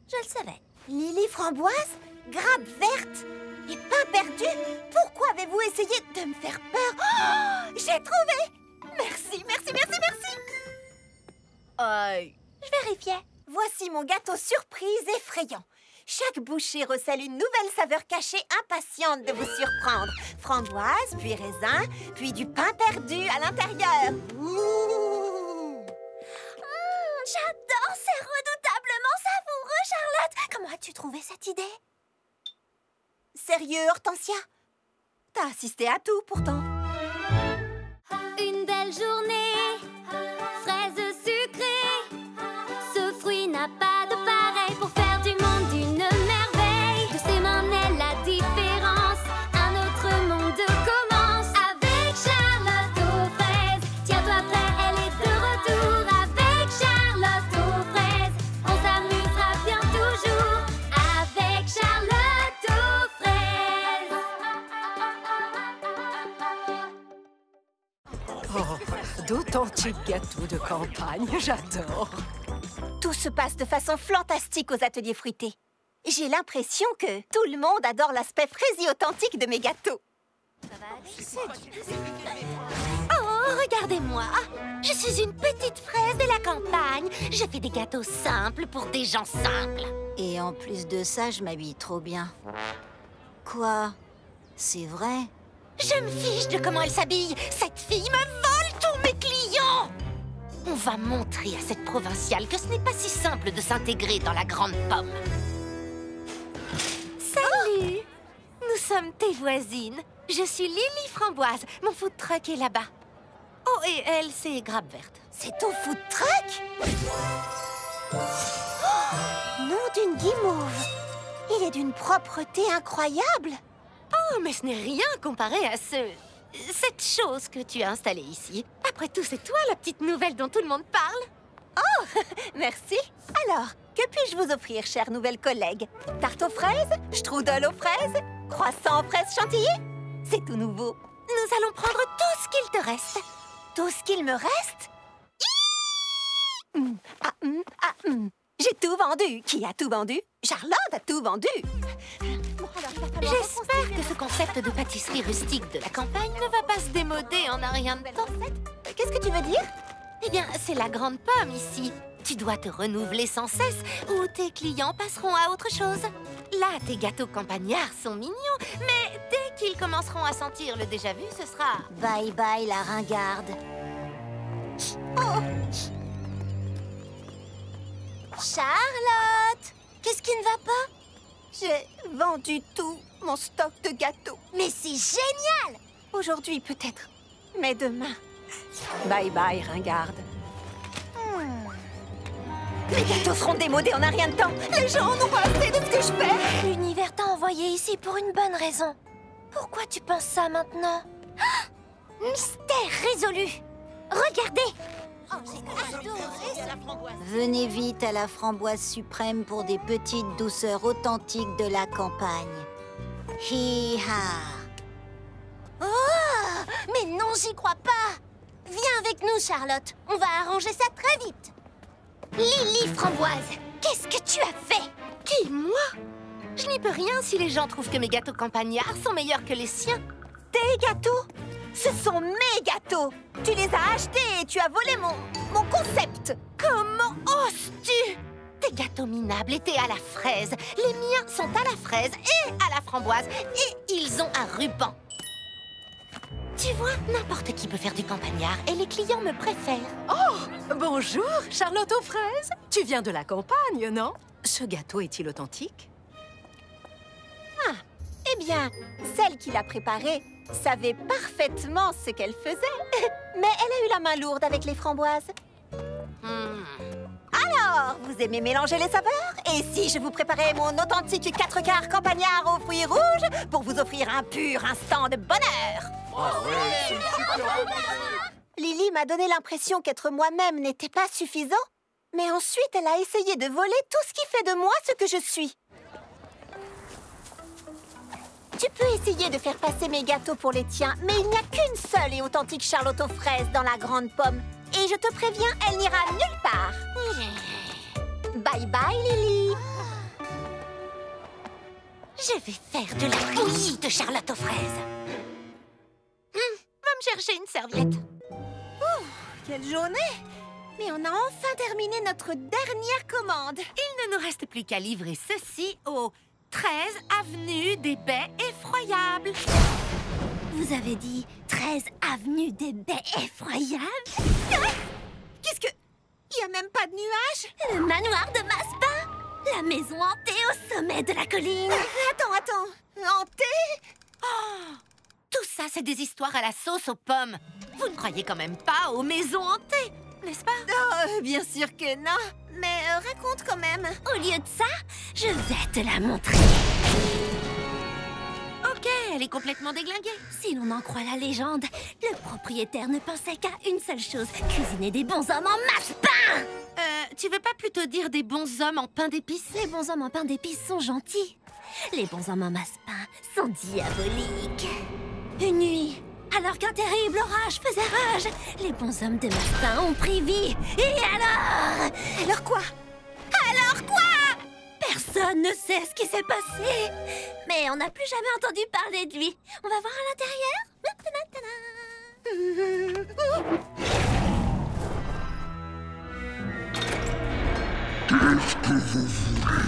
Je le savais. Lily framboise, grappe verte et pain perdu. Pourquoi avez-vous essayé de me faire peur? Oh, j'ai trouvé. Merci. Je vérifiais. Voici mon gâteau surprise effrayant. Chaque bouchée recèle une nouvelle saveur cachée impatiente de vous surprendre. Framboise, puis raisin, puis du pain perdu à l'intérieur. J'adore, c'est redoutablement savoureux, Charlotte. Comment as-tu trouvé cette idée? Sérieux, Hortensia? T'as assisté à tout, pourtant. Oh, d'authentiques gâteaux de campagne, j'adore. Tout se passe de façon fantastique aux ateliers fruités. J'ai l'impression que tout le monde adore l'aspect fraisé authentique de mes gâteaux. Oh, regardez-moi. Je suis une petite fraise de la campagne. Je fais des gâteaux simples pour des gens simples. Et en plus de ça, je m'habille trop bien. Quoi? C'est vrai? Je me fiche de comment elle s'habille. Cette fille me vole tous mes clients. On va montrer à cette provinciale que ce n'est pas si simple de s'intégrer dans la grande pomme. Salut! Nous sommes tes voisines. Je suis Lily Framboise. Mon food truck est là-bas. Oh, et elle, c'est Grappe Verte. C'est ton food truck? Oh, nom d'une guimauve. Il est d'une propreté incroyable. Oh, mais ce n'est rien comparé à cette chose que tu as installée ici. Après tout, c'est toi la petite nouvelle dont tout le monde parle. Oh, merci. Alors, que puis-je vous offrir, chère nouvelle collègue? Tarte aux fraises? Strudel aux fraises? Croissant aux fraises chantilly? C'est tout nouveau. Nous allons prendre tout ce qu'il te reste. Tout ce qu'il me reste? J'ai tout vendu. Qui a tout vendu? Charlotte a tout vendu. J'espère que ce concept de pâtisserie rustique de la campagne ne va pas se démoder en un rien de temps. Qu'est-ce que tu veux dire? Eh bien, c'est la grande pomme ici. Tu dois te renouveler sans cesse ou tes clients passeront à autre chose. Là, tes gâteaux campagnards sont mignons, mais dès qu'ils commenceront à sentir le déjà-vu, ce sera... Bye bye la ringarde. Oh. Charlotte! Qu'est-ce qui ne va pas? J'ai vendu tout mon stock de gâteaux. Mais c'est génial! Aujourd'hui peut-être, mais demain... Bye bye, ringarde. Mes gâteaux seront démodés en un rien de temps. Les gens en ont pas assez de ce que je fais. L'univers t'a envoyé ici pour une bonne raison. Pourquoi tu penses ça maintenant? Ah! Mystère résolu. Regardez. Oh, j'ai adoré la framboise. Venez vite à la framboise suprême pour des petites douceurs authentiques de la campagne. Hi-ha! Oh! Mais non, j'y crois pas. Viens avec nous, Charlotte. On va arranger ça très vite. Lily Framboise, qu'est-ce que tu as fait? Qui, moi? Je n'y peux rien si les gens trouvent que mes gâteaux campagnards sont meilleurs que les siens. Tes gâteaux? Ce sont mes gâteaux. Tu les as achetés et tu as volé mon concept. Comment oses-tu? Tes gâteaux minables étaient à la fraise. Les miens sont à la fraise et à la framboise. Et ils ont un ruban. Tu vois, n'importe qui peut faire du campagnard et les clients me préfèrent. Oh, bonjour, Charlotte aux fraises. Tu viens de la campagne, non? Ce gâteau est-il authentique? Ah, eh bien, celle qui l'a préparé savait parfaitement ce qu'elle faisait. Mais elle a eu la main lourde avec les framboises. Alors, vous aimez mélanger les saveurs? Et si je vous préparais mon authentique 4 quarts campagnard aux fruits rouges pour vous offrir un pur instant de bonheur? Lily m'a donné l'impression qu'être moi-même n'était pas suffisant, mais ensuite elle a essayé de voler tout ce qui fait de moi ce que je suis. Tu peux essayer de faire passer mes gâteaux pour les tiens, mais il n'y a qu'une seule et authentique Charlotte aux fraises dans la grande pomme. Et je te préviens, elle n'ira nulle part. Bye bye, Lily. Je vais faire de la bouillie de Charlotte aux fraises. Va me chercher une serviette. Quelle journée! Mais on a enfin terminé notre dernière commande. Il ne nous reste plus qu'à livrer ceci au 13 avenue des Baies Effroyables. Vous avez dit 13 avenue des Baies Effroyables? Qu'est-ce que... Il n'y a même pas de nuages? Le manoir de Massepain? La maison hantée au sommet de la colline? Attends. Hantée? Oh, tout ça, c'est des histoires à la sauce aux pommes. Vous ne croyez quand même pas aux maisons hantées, n'est-ce pas? Oh, bien sûr que non. Mais raconte quand même. Au lieu de ça, je vais te la montrer. Ok, elle est complètement déglinguée. Si l'on en croit la légende, le propriétaire ne pensait qu'à une seule chose, cuisiner des bons hommes en massepain. Tu veux pas plutôt dire des bons hommes en pain d'épices? Les bons hommes en pain d'épices sont gentils. Les bons hommes en massepain sont diaboliques. Une nuit, Alors qu'un terrible orage faisait rage, les bons hommes de Mastin ont pris vie. Et alors? Alors quoi? Alors quoi? Personne ne sait ce qui s'est passé. Mais on n'a plus jamais entendu parler de lui. On va voir à l'intérieur. Qu'est-ce que vous voulez?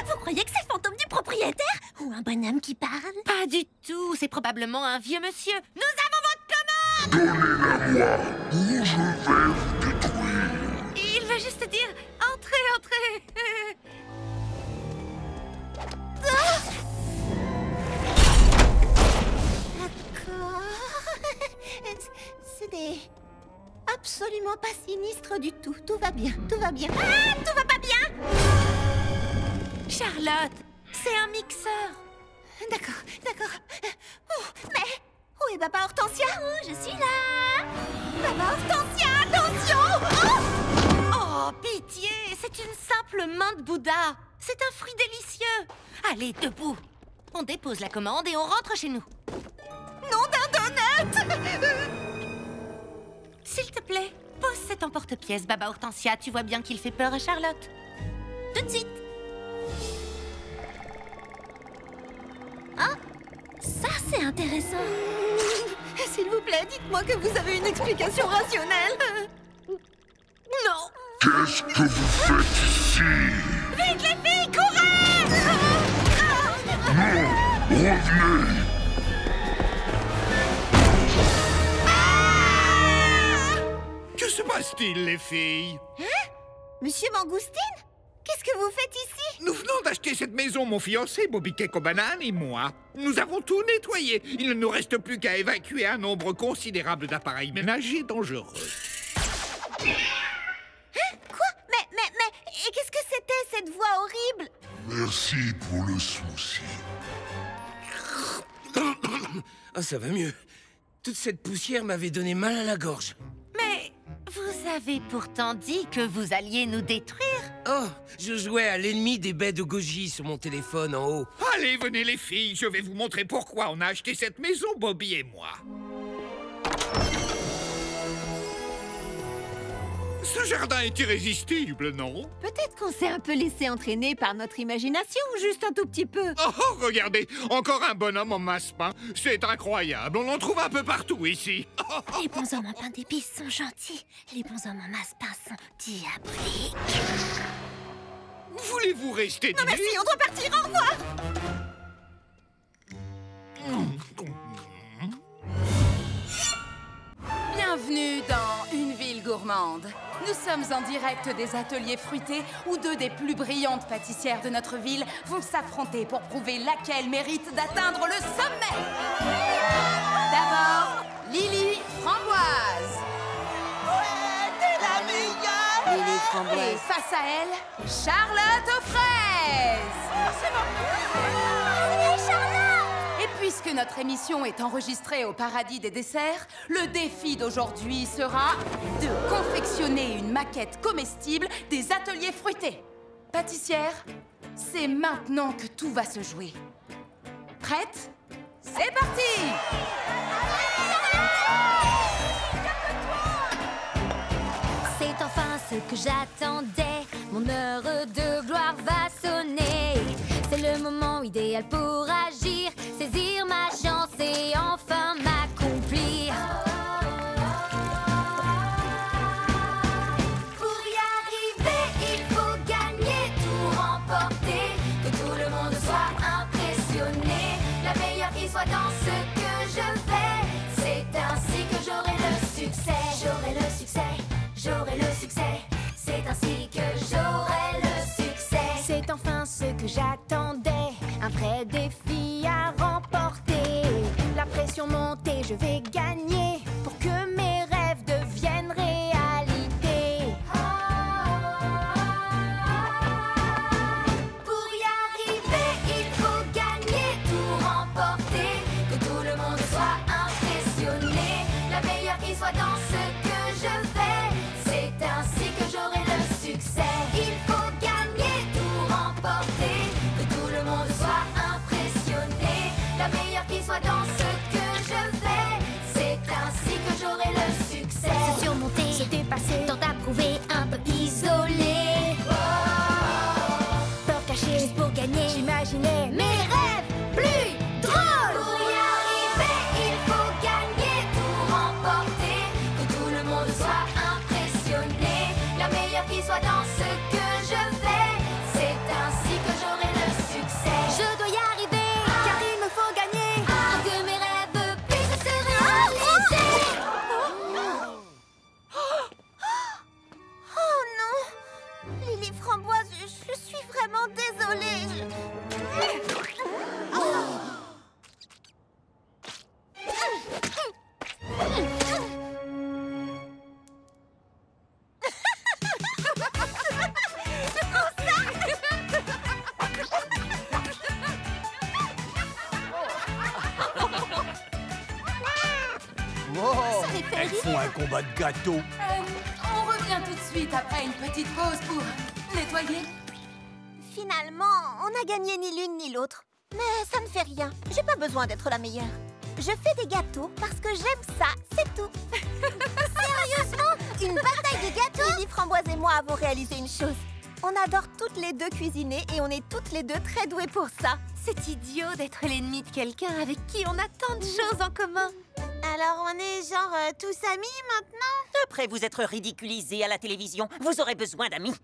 Vous croyez que c'est le fantôme du propriétaire? Ou un bonhomme qui parle? Pas du tout, c'est probablement un vieux monsieur. Nous avons votre commande! Donnez-la-moi ou je vais vous détruire. Il veut juste dire entrez, entrez. D'accord. Ce n'est absolument pas sinistre du tout. Tout va bien, tout va bien. Ah, tout va pas bien! Charlotte, c'est un mixeur. D'accord, d'accord. Mais où est Papa Hortensia? Je suis là. Papa Hortensia, attention! Oh, pitié, c'est une simple main de Bouddha. C'est un fruit délicieux. Allez, debout. On dépose la commande et on rentre chez nous. Nom d'un donut! S'il te plaît, pose cet emporte-pièce, Baba Hortensia. Tu vois bien qu'il fait peur à Charlotte. Tout de suite. Ah, ça c'est intéressant. S'il vous plaît, dites-moi que vous avez une explication rationnelle. Non. Qu'est-ce que vous faites ici? Vite les filles, courez! Non, revenez. Que se passe-t-il, les filles? Hein? Monsieur Mangoustine? Qu'est-ce que vous faites ici? Nous venons d'acheter cette maison, mon fiancé, Bobby Cake aux bananes et moi. Nous avons tout nettoyé. Il ne nous reste plus qu'à évacuer un nombre considérable d'appareils ménagers dangereux. Hein? Quoi? Mais... Et qu'est-ce que c'était, cette voix horrible? Merci pour le smoothie. Ah, ça va mieux. Toute cette poussière m'avait donné mal à la gorge. Mais vous avez pourtant dit que vous alliez nous détruire. Oh, je jouais à l'ennemi des baies de goji sur mon téléphone en haut. Allez, venez les filles, je vais vous montrer pourquoi on a acheté cette maison, Bobby et moi. Ce jardin est irrésistible, non? Peut-être qu'on s'est un peu laissé entraîner par notre imagination, juste un tout petit peu. Oh, regardez, encore un bonhomme en masse-pain. C'est incroyable, on en trouve un peu partout ici. Les bons hommes en pain d'épices sont gentils. Les bons hommes en masse-pain sont diaboliques. Voulez-vous rester Non merci, on doit partir, au revoir. Bienvenue dans Une ville gourmande. Nous sommes en direct des ateliers fruités où deux des plus brillantes pâtissières de notre ville vont s'affronter pour prouver laquelle mérite d'atteindre le sommet. D'abord, Lily Framboise. Ouais, t'es la meilleure. Lily Framboise. Et face à elle, Charlotte aux fraises. Et puisque notre émission est enregistrée au paradis des desserts, le défi d'aujourd'hui sera de confectionner une maquette comestible des ateliers fruités. Pâtissière, c'est maintenant que tout va se jouer. Prête? C'est parti! C'est enfin ce que j'attendais. Mon heure de gloire va sonner. C'est le moment idéal pour agir, saisir ma chance et enfin m'accomplir. Pour y arriver, il faut gagner, tout remporter, que tout le monde soit impressionné, la meilleure qui soit dans ce que je fais. C'est ainsi que j'aurai le succès. J'aurai le succès, j'aurai le succès. C'est ainsi que j'aurai le succès. C'est enfin ce que j'attendais, un vrai défi à remporter. La pression monte et je vais gagner pour que mes rêves deviennent réalité. Pour y arriver, il faut gagner, tout remporter, que tout le monde soit impressionné, la meilleure qui soit dans ce que je fais. C'est ainsi que j'aurai le succès. Il faut gagner, tout remporter, que tout le monde soit impressionné, la meilleure qui soit dans ce que je Ça les fait Elles rire. font un combat de gâteaux. On revient tout de suite après une petite pause pour nettoyer. Finalement, on n'a gagné ni l'une ni l'autre. Mais ça ne fait rien. J'ai pas besoin d'être la meilleure. Je fais des gâteaux parce que j'aime ça, c'est tout. Sérieusement, une bataille de gâteaux. Lily Framboise et moi avons réalisé une chose. On adore toutes les deux cuisiner et on est toutes les deux très douées pour ça. C'est idiot d'être l'ennemi de quelqu'un avec qui on a tant de choses en commun. Alors on est genre tous amis maintenant? Après vous être ridiculisés à la télévision, vous aurez besoin d'amis.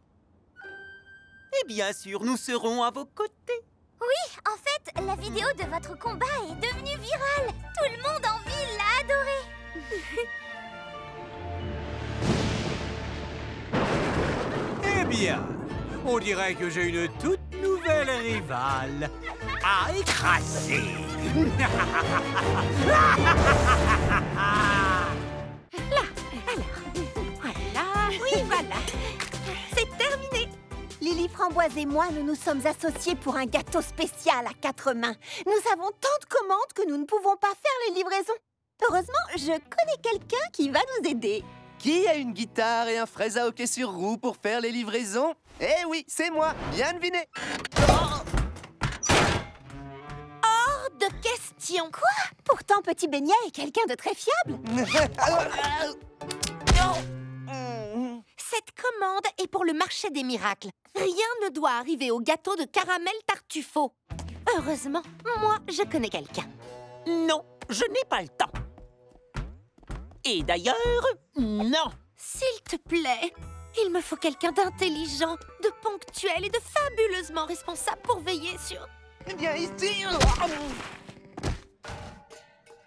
Et bien sûr, nous serons à vos côtés. Oui, en fait, la vidéo de votre combat est devenue virale. Tout le monde en ville l'a adoré. Eh bien, on dirait que j'ai une toute nouvelle rivale à écraser. Voilà, oui, voilà. C'est terminé. Lily Framboise et moi, nous nous sommes associés pour un gâteau spécial à 4 mains. Nous avons tant de commandes que nous ne pouvons pas faire les livraisons. Heureusement, je connais quelqu'un qui va nous aider. Qui a une guitare et un fraise à hockey sur roue pour faire les livraisons? Eh oui, c'est moi, bien deviné. Hors de question. Quoi? Pourtant, Petit Beignet est quelqu'un de très fiable. Cette commande est pour le marché des miracles. Rien ne doit arriver au gâteau de caramel Tartufo. Heureusement, moi, je connais quelqu'un. Non, je n'ai pas le temps. Et d'ailleurs, non. S'il te plaît, il me faut quelqu'un d'intelligent, de ponctuel et de fabuleusement responsable pour veiller sur... Viens ici.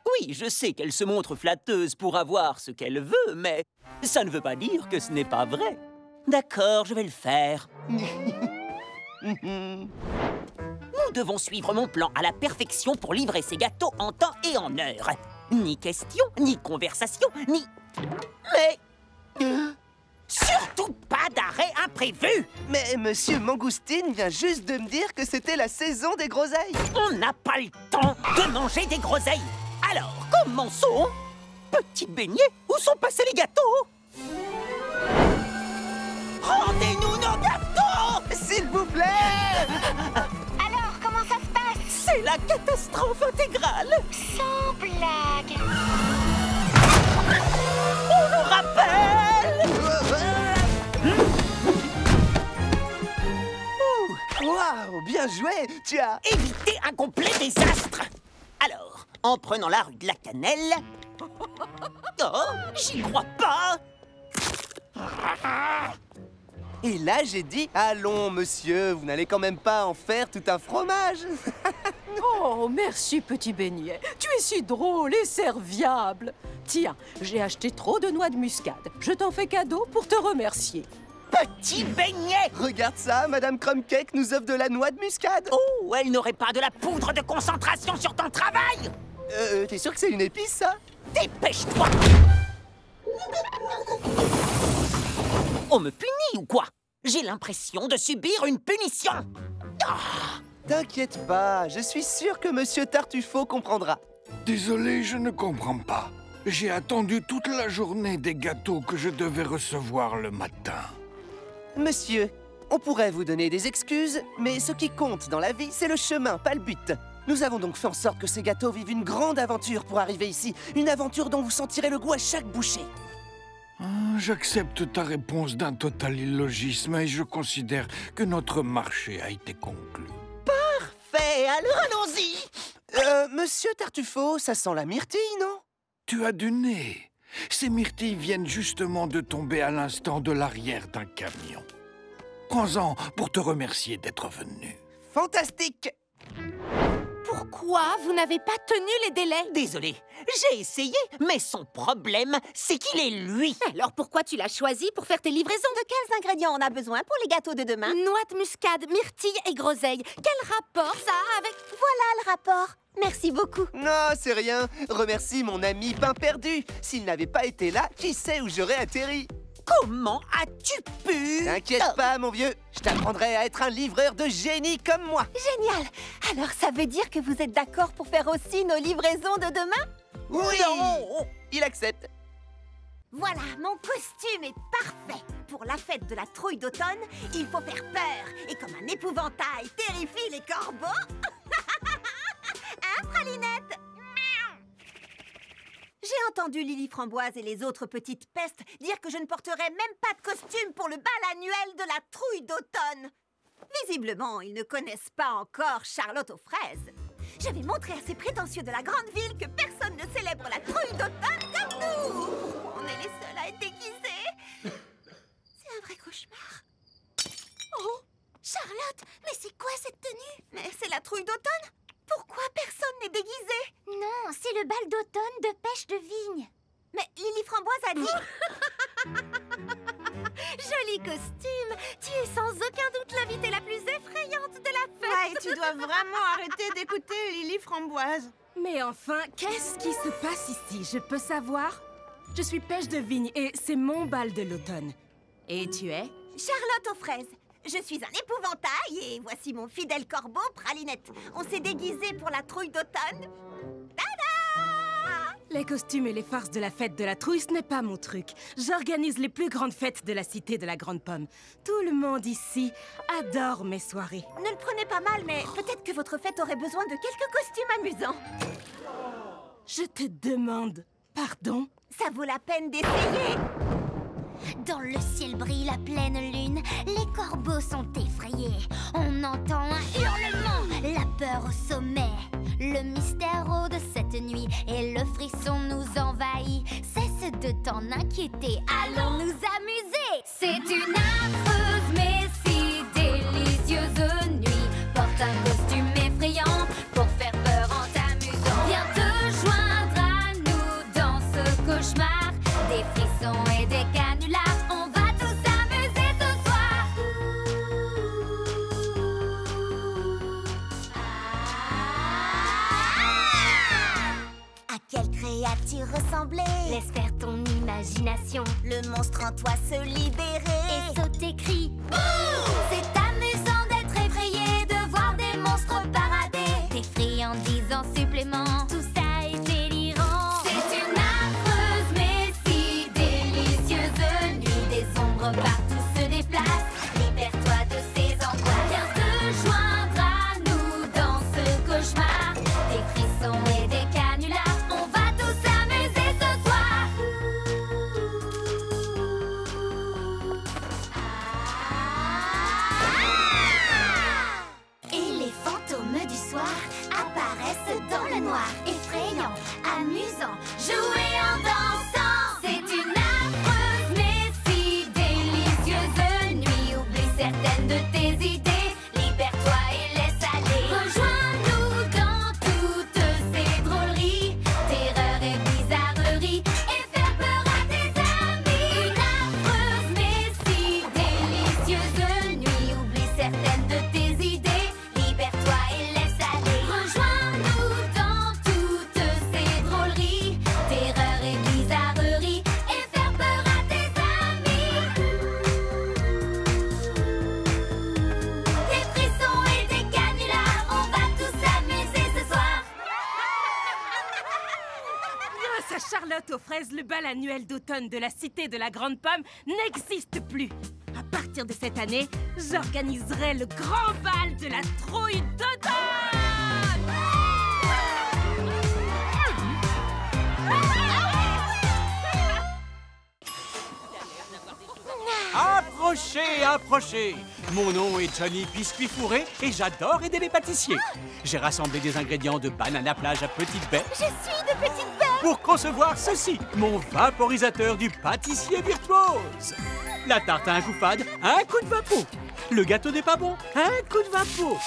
Oui, je sais qu'elle se montre flatteuse pour avoir ce qu'elle veut, mais ça ne veut pas dire que ce n'est pas vrai. D'accord, je vais le faire. Nous devons suivre mon plan à la perfection pour livrer ces gâteaux en temps et en heure. Ni question, ni conversation, ni... Mais... surtout pas d'arrêt imprévu. Mais Monsieur Mangoustine vient juste de me dire que c'était la saison des groseilles. On n'a pas le temps de manger des groseilles. Alors, commençons. Petit Beignet, où sont passés les gâteaux? Rendez-nous nos gâteaux! S'il vous plaît! Alors, comment ça se passe? C'est la catastrophe intégrale! Sans blague. On nous rappelle! Waouh, bien joué! Tu as évité un complet désastre! Alors, en prenant la rue de la Cannelle... Oh, j'y crois pas! Et là, j'ai dit, allons, monsieur, vous n'allez quand même pas en faire tout un fromage. Oh, merci, Petit Beignet. Tu es si drôle et serviable. Tiens, j'ai acheté trop de noix de muscade. Je t'en fais cadeau pour te remercier. Petit Beignet! Regarde ça, Madame Crumbcake nous offre de la noix de muscade. Oh, elle n'aurait pas de la poudre de concentration sur ton travail! T'es sûr que c'est une épice, ça? Dépêche-toi! On me punit ou quoi? J'ai l'impression de subir une punition. T'inquiète pas, je suis sûr que Monsieur Tartufo comprendra. Désolé, je ne comprends pas. J'ai attendu toute la journée des gâteaux que je devais recevoir le matin. Monsieur, on pourrait vous donner des excuses, mais ce qui compte dans la vie, c'est le chemin, pas le but. Nous avons donc fait en sorte que ces gâteaux vivent une grande aventure pour arriver ici. Une aventure dont vous sentirez le goût à chaque bouchée. J'accepte ta réponse d'un total illogisme et je considère que notre marché a été conclu. Parfait, alors allons-y! Monsieur Tartufo, ça sent la myrtille, non? Tu as du nez. Ces myrtilles viennent justement de tomber à l'instant de l'arrière d'un camion. Prends-en pour te remercier d'être venu. Fantastique! Pourquoi vous n'avez pas tenu les délais? Désolé, j'ai essayé, mais son problème, c'est qu'il est lui. Alors pourquoi tu l'as choisi pour faire tes livraisons? De quels ingrédients on a besoin pour les gâteaux de demain? Noix de muscade, myrtille et groseille. Quel rapport ça a avec... Voilà le rapport. Merci beaucoup. Non, c'est rien. Remercie mon ami pain perdu. S'il n'avait pas été là, qui sait où j'aurais atterri? Comment as-tu pu? T'inquiète pas, mon vieux. Je t'apprendrai à être un livreur de génie comme moi. Génial. Alors ça veut dire que vous êtes d'accord pour faire aussi nos livraisons de demain? Oui! Il accepte. Voilà, mon costume est parfait. Pour la fête de la trouille d'automne, il faut faire peur. Et comme un épouvantail terrifie les corbeaux... Hein, Pralinette? J'ai entendu Lily Framboise et les autres petites pestes dire que je ne porterais même pas de costume pour le bal annuel de la trouille d'automne. Visiblement, ils ne connaissent pas encore Charlotte aux fraises. Je vais montrer à ces prétentieux de la grande ville que personne ne célèbre la trouille d'automne comme nous. On est les seuls à être déguisés. C'est un vrai cauchemar. Oh, Charlotte, mais c'est quoi cette tenue? Mais c'est la trouille d'automne. Pourquoi personne n'est déguisé? Non, c'est le bal d'automne de pêche de vigne. Mais Lily Framboise a dit... Joli costume! Tu es sans aucun doute l'invitée la plus effrayante de la fête! Ouais, tu dois vraiment arrêter d'écouter Lily Framboise. Mais enfin, qu'est-ce qui se passe ici? Je peux savoir? Je suis Pêche de Vigne et c'est mon bal de l'automne. Et tu es? Charlotte aux fraises. Je suis un épouvantail et voici mon fidèle corbeau, Pralinette. On s'est déguisé pour la trouille d'automne. Tada! Les costumes et les farces de la fête de la trouille, ce n'est pas mon truc. J'organise les plus grandes fêtes de la cité de la Grande Pomme. Tout le monde ici adore mes soirées. Ne le prenez pas mal, mais peut-être que votre fête aurait besoin de quelques costumes amusants. Je te demande pardon? Ça vaut la peine d'essayer. Dans le ciel brille la pleine lune, les corbeaux sont effrayés. On entend un hurlement, la peur au sommet. Le mystère de cette nuit et le frisson nous envahit. Cesse de t'en inquiéter, allons nous amuser. C'est une affreuse mais si délicieuse nuit. Porte un costume effrayant pour faire peur en t'amusant. Viens te joindre à nous dans ce cauchemar. Des frissons et des canulars, on va tous s'amuser ce soir. À quelle créature ressembler? Laisse faire ton imagination. Le monstre en toi se libérer. Et sauter crie. C'est amusant d'être effrayé, de voir des monstres parader. Des friandises en supplément, tout ça est délirant. C'est une affreuse mais si délicieuse nuit. Des ombres partout se déplacent. Libère-toi de ces angoisses. Viens te joindre à nous dans ce cauchemar. Des frissons et des canulars, on va tous s'amuser ce soir. Et les fantômes du soir apparaissent dans le noir. Effrayants, amusants, jouer en dansant. C'est une affreuse mais si délicieuse nuit. Oublie certaines de tes idées. Libère-toi et laisse aller. Rejoins-nous dans toutes ces drôleries. Terreur et bizarrerie. Et faire peur à tes amis. Une affreuse mais si délicieuse nuit. Oublie certaines de tes idées. Libère-toi et laisse aller. Rejoins-nous dans toutes ces drôleries. Terreur et bizarrerie. Et faire peur à tes amis. Des frissons et des canulars, on va tous s'amuser ce soir. Grâce à Charlotte aux fraises, le bal annuel d'automne de la cité de la Grande Pomme n'existe plus. À partir de cette année, j'organiserai le grand bal de la trouille d'automne. Approchez, approchez. Mon nom est Johnny Biscuit Fourré et j'adore aider les pâtissiers. J'ai rassemblé des ingrédients de banana plage à petite baie Je suis de petite baie. pour concevoir ceci, mon vaporisateur du pâtissier virtuose. La tarte à un coup fade, un coup de vapeau. Le gâteau n'est pas bon, un coup de vapeau.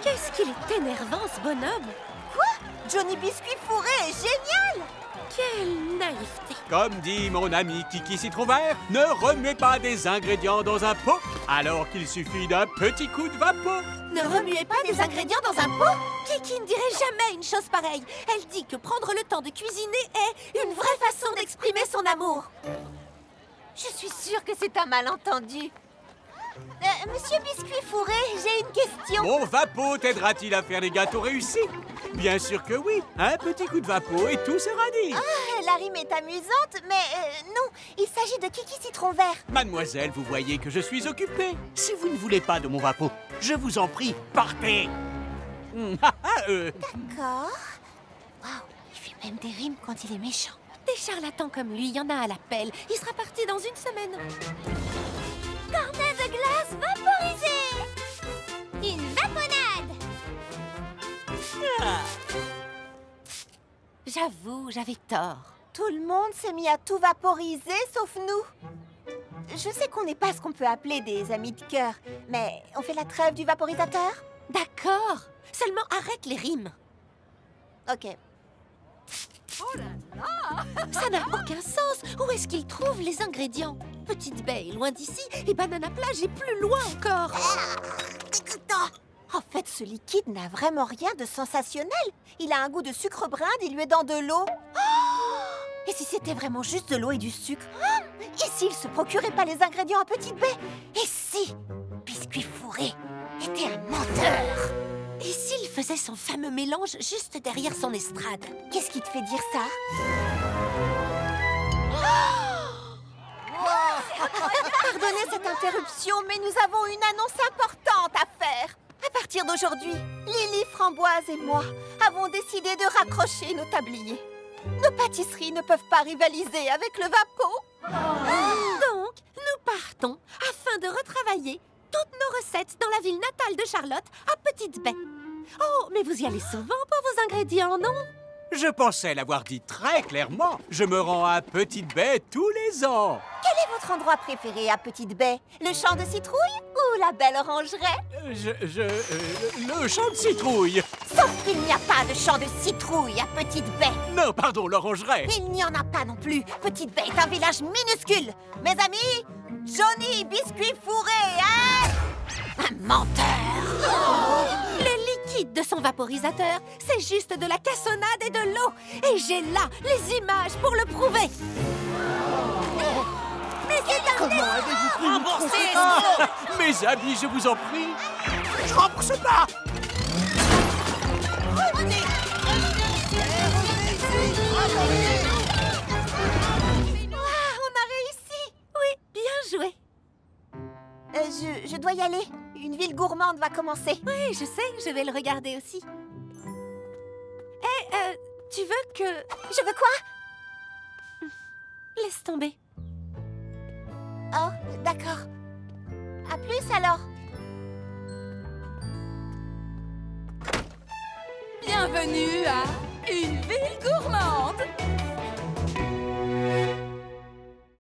Qu'est-ce qu'il est énervant, ce bonhomme! Quoi? Johnny Biscuit Fourré est génial. Quelle naïveté! Comme dit mon ami Kiki Citron Vert, ne remuez pas des ingrédients dans un pot alors qu'il suffit d'un petit coup de vapeau. Ne remuez pas des ingrédients dans un pot! Kiki ne dirait jamais une chose pareille. Elle dit que prendre le temps de cuisiner est une vraie façon d'exprimer son amour. Je suis sûre que c'est un malentendu. Monsieur Biscuit Fourré, j'ai une question. Mon vapeau t'aidera-t-il à faire des gâteaux réussis? Bien sûr que oui. Un petit coup de vapeau et tout sera dit. Ah, la rime est amusante, mais non, il s'agit de Kiki Citron Vert. Mademoiselle, vous voyez que je suis occupé. Si vous ne voulez pas de mon vapeau, je vous en prie, partez. D'accord. Waouh, il fait même des rimes quand il est méchant. Des charlatans comme lui, il y en a à l'appel. Il sera parti dans une semaine. Cornet de glace vaporisé. Une vaponade. J'avoue, j'avais tort. Tout le monde s'est mis à tout vaporiser, sauf nous. Je sais qu'on n'est pas ce qu'on peut appeler des amis de cœur, mais on fait la trêve du vaporisateur? D'accord. Seulement arrête les rimes. Ok. Oh là là! Ça n'a aucun sens. Où est-ce qu'ils trouvent les ingrédients? Petite Baie est loin d'ici et Banana Plage est plus loin encore. En fait, ce liquide n'a vraiment rien de sensationnel. Il a un goût de sucre brun dilué dans de l'eau. Et si c'était vraiment juste de l'eau et du sucre? Et s'il se procurait pas les ingrédients à Petite Baie? Et si Biscuit Fourré était un menteur? Et s'il faisait son fameux mélange juste derrière son estrade? Qu'est-ce qui te fait dire ça? Pardonnez cette interruption, mais nous avons une annonce importante à faire. À partir d'aujourd'hui, Lily Framboise et moi avons décidé de raccrocher nos tabliers. Nos pâtisseries ne peuvent pas rivaliser avec le vapeau. Donc, nous partons afin de retravailler toutes nos recettes dans la ville natale de Charlotte, à Petite Baie. Oh, mais vous y allez souvent pour vos ingrédients, non? Je pensais l'avoir dit très clairement. Je me rends à Petite Baie tous les ans. Quel est votre endroit préféré à Petite Baie? Le champ de citrouille ou la belle orangeraie? Le champ de citrouille. Sauf qu'il n'y a pas de champ de citrouille à Petite Baie. Non, pardon, l'orangeraie. Il n'y en a pas non plus. Petite Baie est un village minuscule. Mes amis, Johnny Biscuit Fourré, hein? Un menteur. Le liquide de son vaporisateur, c'est juste de la cassonade et de l'eau. Et j'ai là les images pour le prouver. Mais c'est un Comment avez-vous pu nous tromper? Mes amis, je vous en prie. Je rembourse pas. On a réussi. Oui, bien joué. Je dois y aller. Une ville gourmande va commencer. Oui, je sais, je vais le regarder aussi. Hé, tu veux que... Je veux quoi? Laisse tomber. Oh, d'accord. À plus alors. Bienvenue à Une ville gourmande.